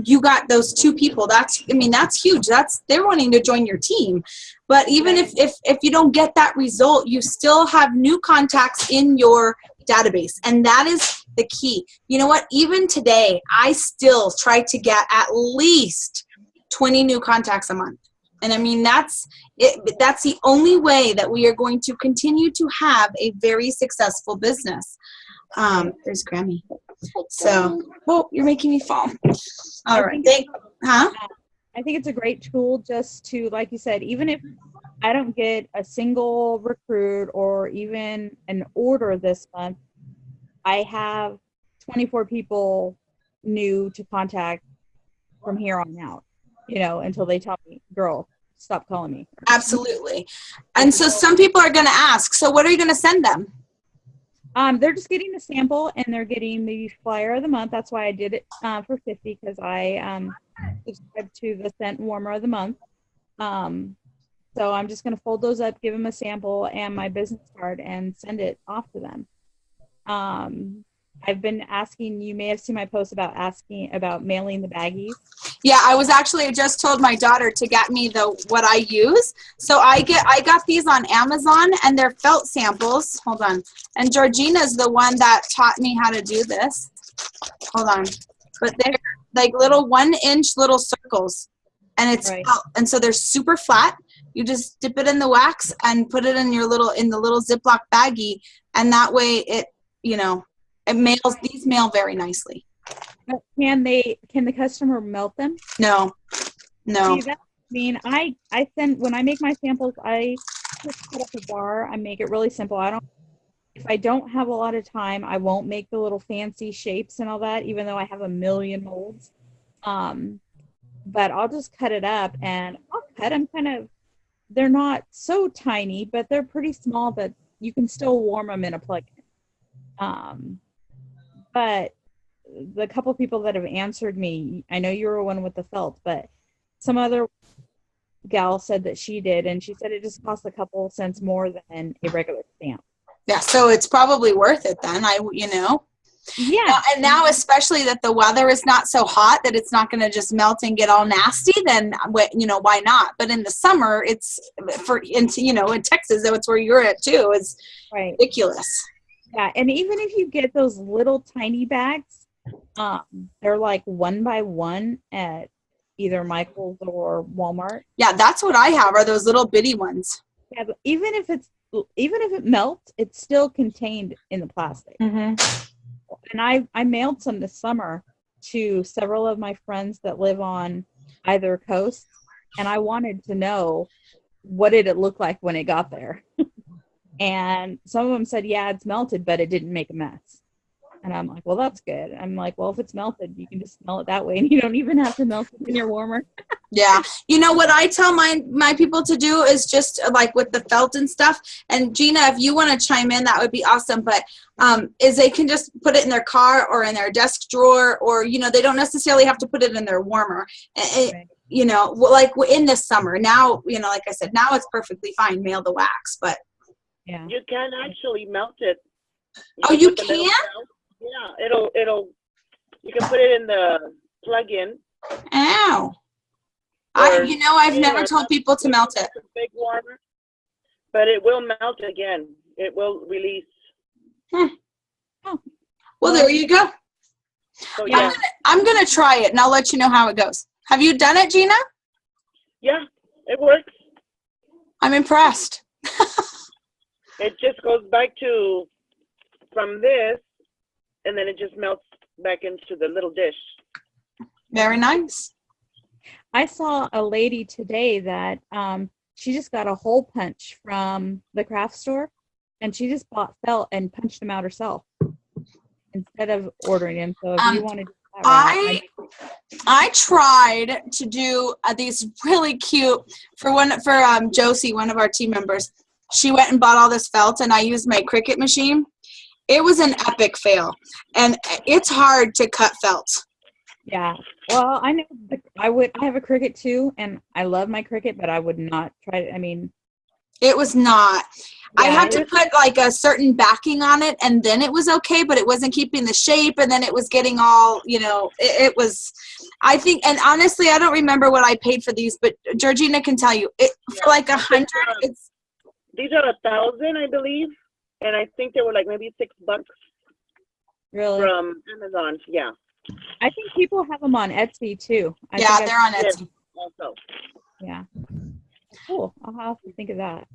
you got those 2 people, that's huge. They're wanting to join your team. But even if you don't get that result, you still have new contacts in your database, and that is the key. You know what? Even today, I still try to get at least 20 new contacts a month. And I mean, that's it. That's the only way that we are going to continue to have a very successful business. There's Grammy. So, oh, you're making me fall. All right. I think it's a great tool just to, like you said, even if I don't get a single recruit or even an order this month, I have 24 people new to contact from here on out, you know, until they tell me, girl, stop calling me. Absolutely. And so some people are going to ask, so what are you going to send them? They're just getting a sample, and they're getting the flyer of the month. That's why I did it for 50, because I subscribed to the scent warmer of the month. So I'm just going to fold those up, give them a sample and my business card, and send it off to them. I've been asking, you may have seen my post about asking about mailing the baggies. Yeah, I just told my daughter to get me what I use. So I got these on Amazon, and they're felt samples. Hold on. And Georgina's the one that taught me how to do this. Hold on. But they're like little 1-inch little circles, and it's right. felt. And so they're super flat. You just dip it in the wax and put it in the little Ziploc baggie, and that way these mail very nicely. Can the customer melt them? No. See, I send, when I make my samples, I just put up a bar. I make it really simple. If I don't have a lot of time, I won't make the little fancy shapes and all that, even though I have a million molds. But I'll just cut it up, and I'll cut them they're not so tiny, but they're pretty small that you can still warm them in a plug-in. But the couple people that have answered me, I know you were one with the felt, but some other gal said that she did, and she said it just costs a couple cents more than a regular stamp. Yeah, so it's probably worth it then. Yeah. And now, especially that the weather is not so hot that it's not going to just melt and get all nasty, then why not? But in the summer, it's in Texas, that's where you're at too. It's right. Ridiculous. Yeah, and even if you get those little tiny bags, they're like 1 by 1 at either Michael's or Walmart. Yeah, that's what I have, are those little bitty ones. Yeah, but even if it melts, it's still contained in the plastic. Mm-hmm. And I mailed some this summer to several of my friends that live on either coast, and I wanted to know what did it look like when it got there. And some of them said, yeah, it's melted, but it didn't make a mess. And I'm like, well, that's good. I'm like, well, if it's melted, you can just smell it that way, and you don't even have to melt it in your warmer. Yeah. You know what I tell my people to do is just like with the felt and stuff. And Gina, if you want to chime in, that would be awesome. But is they can just put it in their car or in their desk drawer, or, you know, they don't necessarily have to put it in their warmer. Right. You know, like in the summer now, you know, like I said, now it's perfectly fine, mail the wax, but Yeah. You can actually melt it. Oh, you put the little can? melt- Yeah, it'll. You can put it in the plug-in. ow. Or, You know, I've you never know, told people to melt it. It's a big warmer, but it will melt again. It will release. Well, there you go. So yeah, I'm gonna try it, and I'll let you know how it goes. Have you done it, Gina? yeah, it works. I'm impressed. It just goes back to from this, and then it just melts back into the little dish. Very nice. I saw a lady today that she just got a hole punch from the craft store, and she just bought felt and punched them out herself instead of ordering them. So if you want to do that, I tried to do these really cute for Josie, one of our team members. She went and bought all this felt, and I used my Cricut machine. It was an epic fail, and it's hard to cut felt. yeah. Well, I know I have a Cricut too, and I love my Cricut, but I would not try it. I mean, It was not. I Yeah, had to put like a certain backing on it, and then it was okay, but it wasn't keeping the shape, and then it was getting all, you know, it was, I think, and honestly, I don't remember what I paid for these, but Georgina can tell you, for like 100, it's, These are 1,000, I believe, and I think they were like maybe $6 really, from Amazon. Yeah, I think people have them on Etsy too. yeah, they're on Yes. Etsy. also. Yeah. Cool. I'll have to think of that.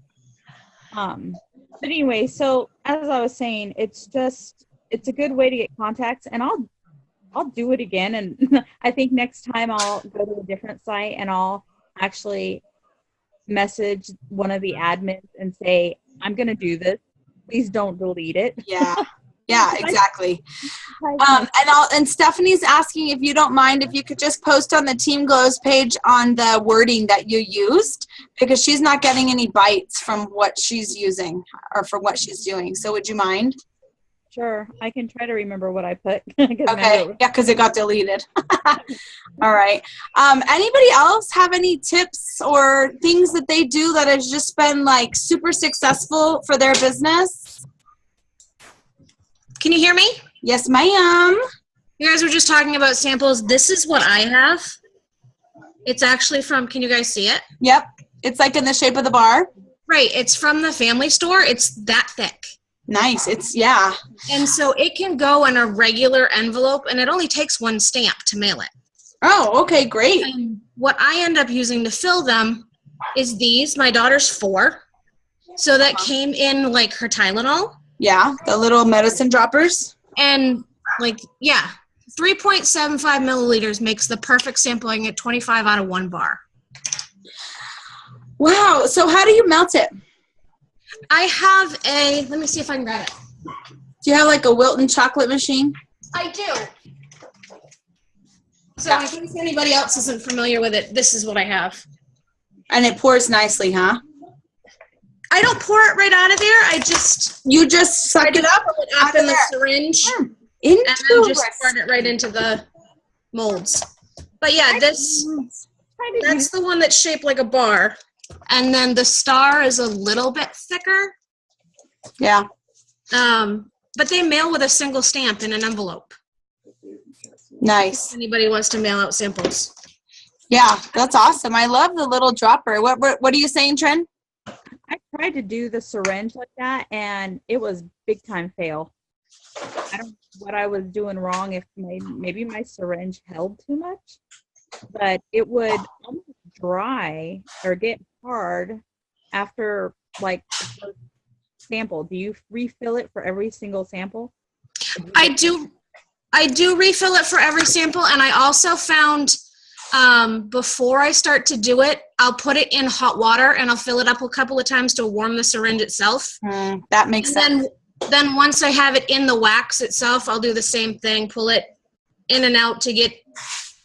But anyway, so as I was saying, it's a good way to get contacts, and I'll do it again. And I think next time I'll go to a different site and I'll actually message one of the admins and say, I'm going to do this. Please don't delete it. Yeah, exactly. And Stephanie's asking if you don't mind if you could just post on the Team Glows page on the wording that you used, because she's not getting any bites from what she's using or from what she's doing. So would you mind? Sure. I can try to remember what I put. Okay. Yeah, because it got deleted. All right. Anybody else have any tips or things that they do that has just been like super successful for their business? Can you hear me? Yes, ma'am. You guys were just talking about samples. This is what I have. It's actually from, can you guys see it? Yep. It's like in the shape of the bar. Right. It's from the family store. It's that thick. Nice. It's, yeah. And so it can go in a regular envelope, and it only takes one stamp to mail it. Oh, okay, great. And what I end up using to fill them is these. My daughter's 4. So that came in like her Tylenol. Yeah, the little medicine droppers. And like, yeah, 3.75 milliliters makes the perfect sample. I can get 25 out of 1 bar. Wow. So how do you melt it? I have let me see if I can grab it. Do you have like a Wilton chocolate machine? I do. So in case anybody else isn't familiar with it, this is what I have. And it pours nicely, huh? I don't pour it right out of there. You just suck it up up in the syringe and then just pour it right into the molds. But yeah, that's the one that's shaped like a bar. And then the star is a little bit thicker. Yeah. But they mail with a single stamp in an envelope. Nice. If anybody wants to mail out samples. Yeah, that's awesome. I love the little dropper. What are you saying, Tren? I tried to do the syringe like that, and it was big time fail. I don't know what I was doing wrong, if maybe my syringe held too much, but it would almost dry or get hard after like the first sample. Do you refill it for every single sample? I do refill it for every sample, and I also found before I start to do it, I'll put it in hot water and I'll fill it up a couple of times to warm the syringe itself. That makes sense. Then Then once I have it in the wax itself, I'll do the same thing, pull it in and out to get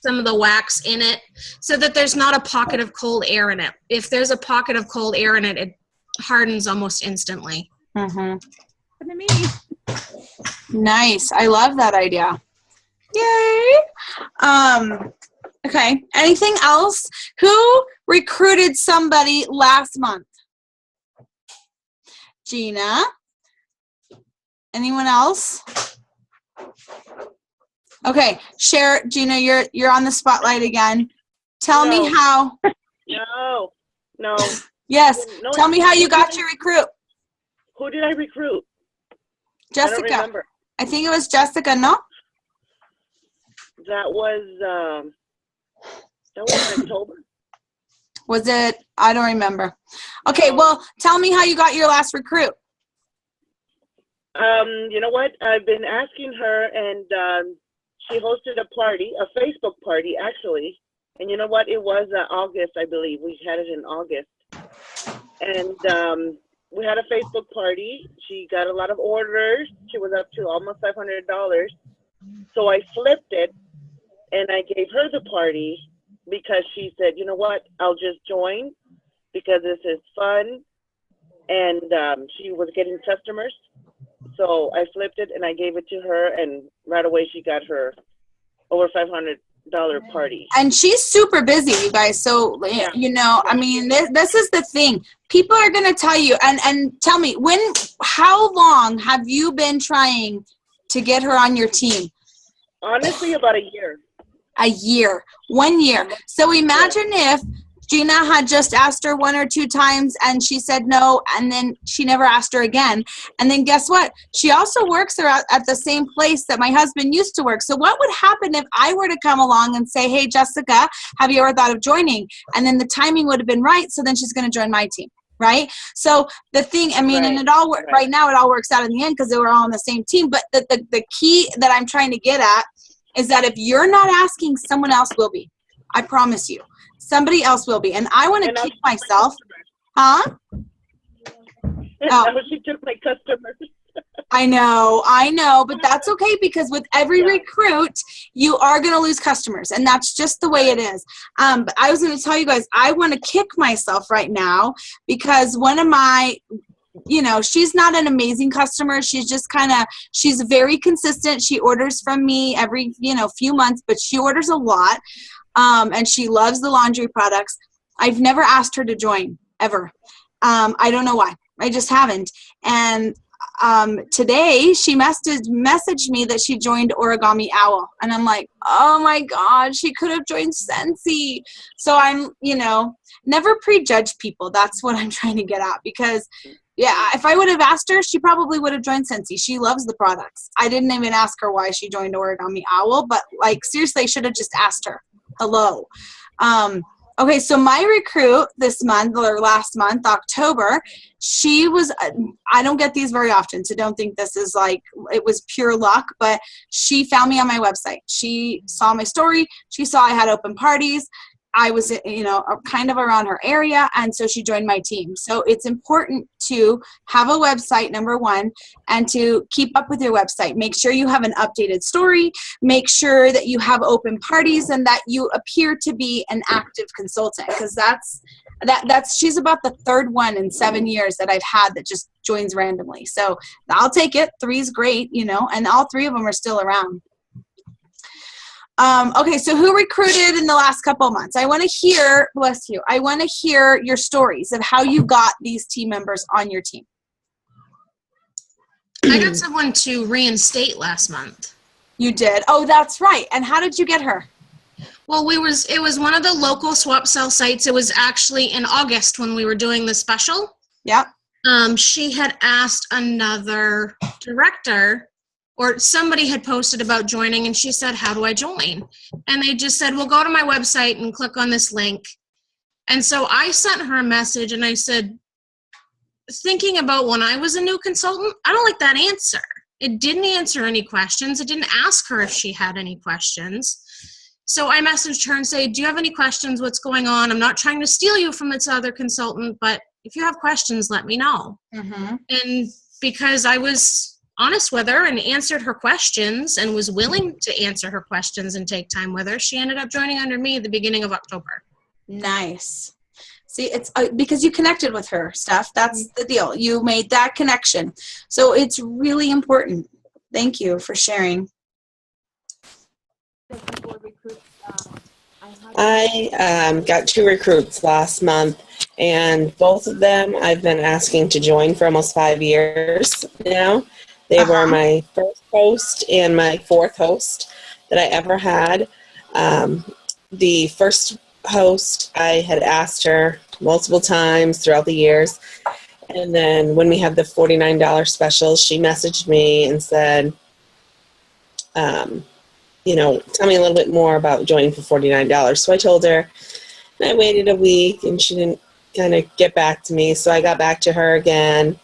some of the wax in it so that there's not a pocket of cold air in it. If there's a pocket of cold air in it, it hardens almost instantly. Mm-hmm. To me. Nice. I love that idea. Yay. Okay. Anything else? Who recruited somebody last month? Gina? Anyone else? Okay. Share, Gina, you're on the spotlight again. Tell me how. No. Yes. No, Tell me how you got your recruit. Who did I recruit? Jessica. I don't remember. I think it was Jessica, no? That was in October. Was it? I don't remember. Okay, well, tell me how you got your last recruit. You know what? I've been asking her, and she hosted a party, a Facebook party, actually. And you know what? It was August, I believe. We had it in August. And we had a Facebook party. She got a lot of orders. She was up to almost $500. So I flipped it, and I gave her the party because she said, you know what? I'll just join because this is fun. And she was getting customers. So I flipped it, and I gave it to her, and right away she got her over $500 party. And she's super busy, you guys. So, you know, I mean, this is the thing. People are going to tell you, and tell me, how long have you been trying to get her on your team? Honestly, about a year. A year. 1 year. So imagine if Gina had just asked her 1 or 2 times and she said no, and then she never asked her again. And then guess what? She also works at the same place that my husband used to work. So what would happen if I were to come along and say, hey, Jessica, have you ever thought of joining? And then the timing would have been right, so then she's going to join my team, right? So the thing, I mean, right. And it all right now it all works out in the end because they were all on the same team. But the key that I'm trying to get at is that if you're not asking, someone else will be. I promise you. Somebody else will be. And I want to keep myself. Huh? Oh. She took my customers. I know, but that's okay because with every recruit, you are going to lose customers, and that's just the way it is. But I was going to tell you guys, I want to kick myself right now because one of my, you know, she's not an amazing customer. She's just she's very consistent. She orders from me every, few months, but she orders a lot. And she loves the laundry products. I've never asked her to join, ever. I don't know why. I just haven't. And today she messaged me that she joined Origami Owl. And I'm like, oh my God, she could have joined Scentsy. So I'm, never prejudge people. That's what I'm trying to get at. Because, if I would have asked her, she probably would have joined Scentsy. She loves the products. I didn't even ask her why she joined Origami Owl. But, seriously, I should have just asked her. Hello. Okay, so my recruit this month or last month, October, she was, I don't get these very often, so don't think this is it was pure luck, but she found me on my website. She saw my story. She saw I had open parties. I was, kind of around her area, and so she joined my team. So it's important to have a website, number one, and to keep up with your website. Make sure you have an updated story. Make sure that you have open parties and that you appear to be an active consultant, because she's about the third one in 7 years that I've had that just joins randomly. So I'll take it. 3 is great, and all 3 of them are still around. Okay, so who recruited in the last couple of months? I want to hear, bless you, I want to hear your stories of how you got these team members on your team. I got someone to reinstate last month. You did? Oh, that's right. And how did you get her? Well, it was one of the local swap sell sites. It was actually in August when we were doing the special. Yeah. She had asked another director, or somebody had posted about joining, and she said, how do I join? And they just said, well, go to my website and click on this link. And so I sent her a message, and I said, thinking about when I was a new consultant, I don't like that answer. It didn't answer any questions. It didn't ask her if she had any questions. So I messaged her and said, do you have any questions? What's going on? I'm not trying to steal you from this other consultant, but if you have questions, let me know. Mm-hmm. And because I was honest with her and answered her questions and was willing to answer her questions and take time with her. She ended up joining under me at the beginning of October. Nice. See, it's because you connected with her, Steph. That's the deal. You made that connection. So it's really important. Thank you for sharing. I got 2 recruits last month, and both of them I've been asking to join for almost 5 years now. They were my first host and my 4th host that I ever had. The first host, I had asked her multiple times throughout the years, and then when we had the $49 special, she messaged me and said, you know, tell me a little bit more about joining for $49. So I told her, and I waited a week, and she didn't kind of get back to me. So I got back to her again,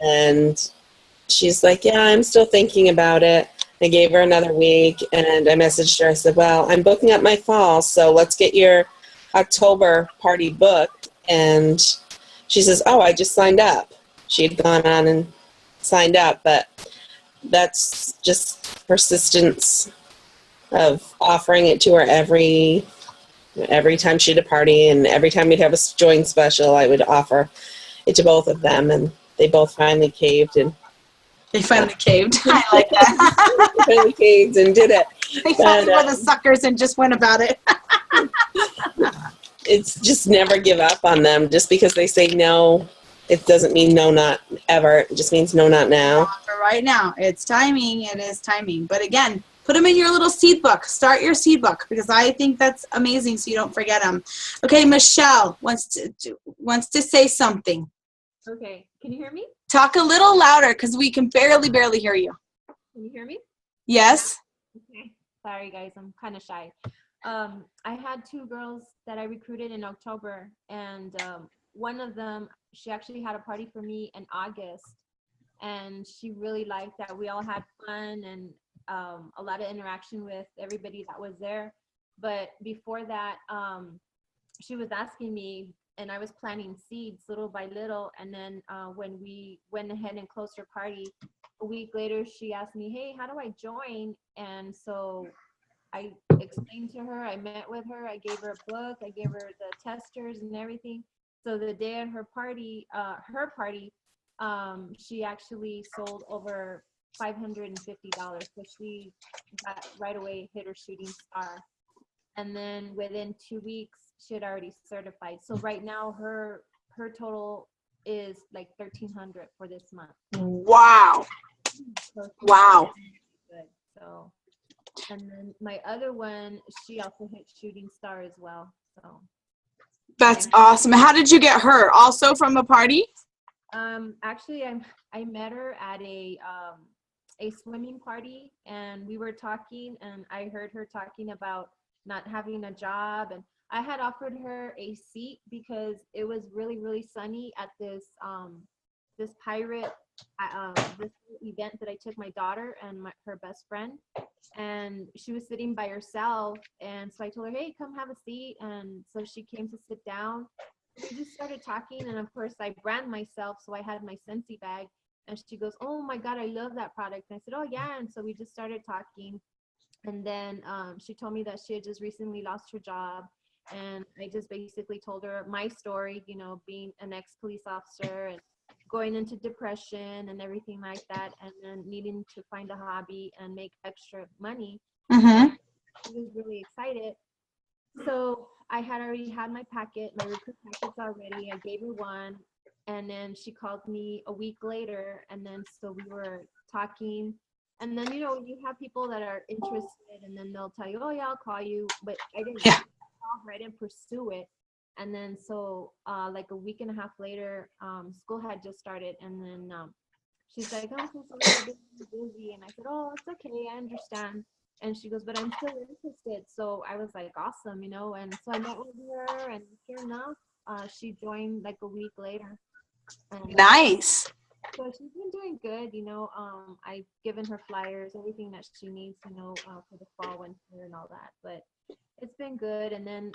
and she's like, yeah, I'm still thinking about it. I gave her another week, and I messaged her. I said, well, I'm booking up my fall, so let's get your October party booked. And she says, oh, I just signed up. She had gone on and signed up, but that's just persistence of offering it to her every time she had a party, and every time we'd have a join special, I would offer it to both of them, and they both finally caved. And they finally caved. I like that. They finally caved and did it. They finally were the suckers and just went about it. It's just never give up on them. Just because they say no, it doesn't mean no, not ever. It just means no, not now. For right now, it's timing. It is timing. But again, put them in your little seed book. Start your seed book, because I think that's amazing, so you don't forget them. Okay, Michelle wants to say something. Okay, can you hear me? Talk a little louder, because we can barely hear you. Can you hear me? Yes. Okay. Sorry, guys. I'm kind of shy. I had 2 girls that I recruited in October, and one of them, she actually had a party for me in August, and she really liked that. We all had fun and a lot of interaction with everybody that was there. But before that, she was asking me, and I was planting seeds little by little. And then when we went ahead and closed her party, a week later, she asked me, hey, how do I join? And so I explained to her, I met with her, I gave her a book, I gave her the testers and everything. So the day of her party, she actually sold over $550. So she got right away, hit her shooting star. And then within 2 weeks, she had already certified. So right now her total is like $1,300 for this month. Wow. So wow. Good. So, and then my other one, she also hit shooting star as well. So that's awesome. How did you get her? Also from a party? Actually, I met her at a swimming party, and we were talking, and I heard her talking about not having a job, and I had offered her a seat because it was really, really sunny at this this pirate this event that I took my daughter and her best friend, and she was sitting by herself, and so I told her, hey, come have a seat. And so she came to sit down. We just started talking, and of course I brand myself, so I had my Scentsy bag, and she goes, oh my god, I love that product. And I said, oh yeah. And so we just started talking, and then she told me that she had just recently lost her job, and I just basically told her my story, you know, being an ex-police officer and going into depression and everything like that, and then needing to find a hobby and make extra money. Mm-hmm. She was really excited. So I had already had my recruit packets already. I gave her one, and then she called me a week later, and then so we were talking. And then, you know, you have people that are interested, and then they'll tell you, oh yeah, I'll call you. But I didn't call her, I didn't pursue it. And then so like a week and a half later, school had just started, and then she's like, I'm so sorry, I'm busy. And I said, oh, it's okay, I understand. And she goes, but I'm still interested. So I was like, awesome, you know. And so I met with her, and sure enough, she joined like a week later. And, nice. So she's been doing good, you know. I've given her flyers, everything that she needs, you know, for the fall, winter, and all that. But it's been good. And then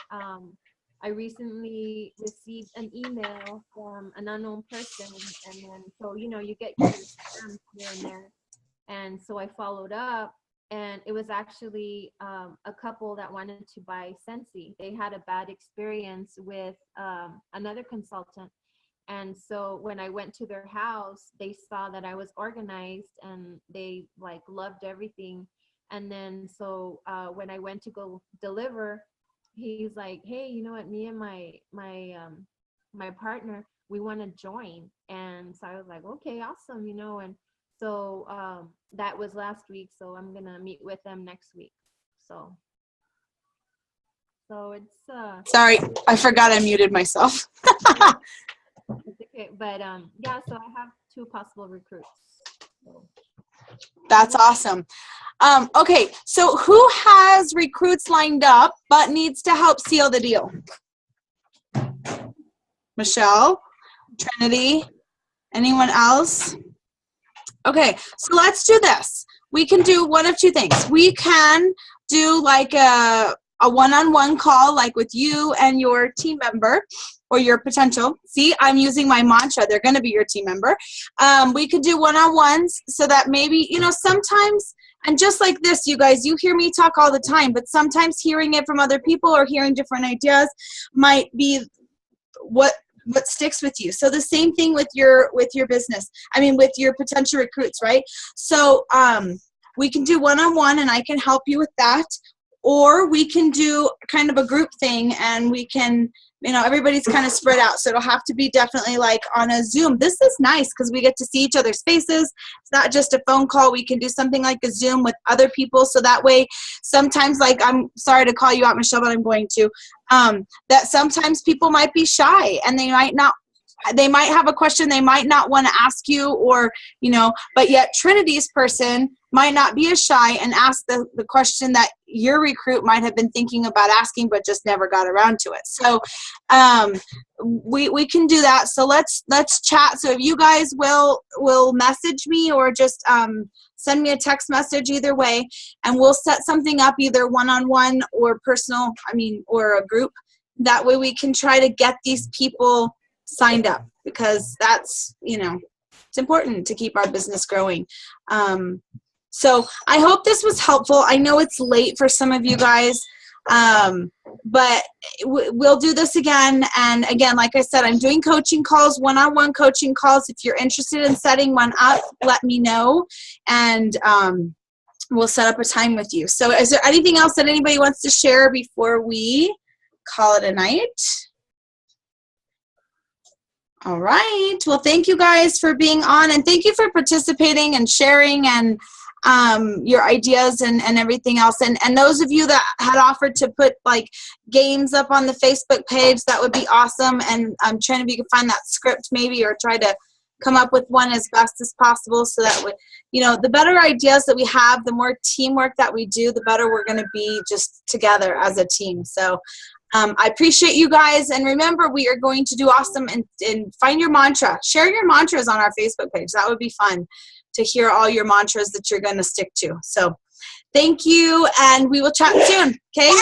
I recently received an email from an unknown person, and then so you get your spams here and there, and so I followed up, and it was actually a couple that wanted to buy Scentsy. They had a bad experience with another consultant, and so when I went to their house, they saw that I was organized, and they like loved everything. And then so when I went to go deliver, he's like, hey, you know what, me and my partner, we want to join. And so I was like, okay, awesome, and so that was last week, so I'm gonna meet with them next week. So it's Sorry, I forgot I muted myself. it's okay. But yeah, so I have 2 possible recruits. So. That's awesome. Okay, so who has recruits lined up but needs to help seal the deal? Michelle, Trinity, anyone else? Okay, so let's do this. We can do one of 2 things. We can do like a one-on-one call, like with you and your team member or your potential. See, I'm using my mantra. They're going to be your team member. We could do one-on-ones so that maybe, sometimes, and just like this, you guys, you hear me talk all the time, but sometimes hearing it from other people or hearing different ideas might be what sticks with you. So the same thing with your business. I mean, with your potential recruits, right? So we can do one-on-one and I can help you with that. Or we can do kind of a group thing and we can, everybody's kind of spread out. So it'll have to be definitely like on a Zoom. This is nice because we get to see each other's faces. It's not just a phone call. We can do something like a Zoom with other people. So that way, sometimes, like, I'm sorry to call you out, Michelle, but I'm going to, that sometimes people might be shy and they might have a question they might not want to ask you, or, but yet Trinity's person might not be as shy and ask the question that your recruit might have been thinking about asking but just never got around to it. So we can do that. So let's chat. So if you guys will message me or just send me a text message, either way, and we'll set something up, either one-on-one or personal, or a group. That way we can try to get these people signed up, because that's, it's important to keep our business growing. So I hope this was helpful. I know it's late for some of you guys, but we'll do this again. And again, like I said, I'm doing coaching calls, one-on-one coaching calls. If you're interested in setting one up, let me know, and we'll set up a time with you. So is there anything else that anybody wants to share before we call it a night? All right. Well, thank you guys for being on, and thank you for participating and sharing and your ideas and everything else. And those of you that had offered to put like games up on the Facebook page, that would be awesome. And I'm trying to, if you can find that script maybe, or try to come up with one as best as possible, so that the better ideas that we have, the more teamwork that we do, the better we're going to be just together as a team. So I appreciate you guys, and remember, we are going to do awesome and find your mantra. Share your mantras on our Facebook page. That would be fun to hear all your mantras that you're going to stick to. So thank you, and we will chat soon. Okay?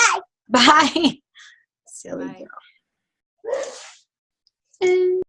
Bye. Silly girl.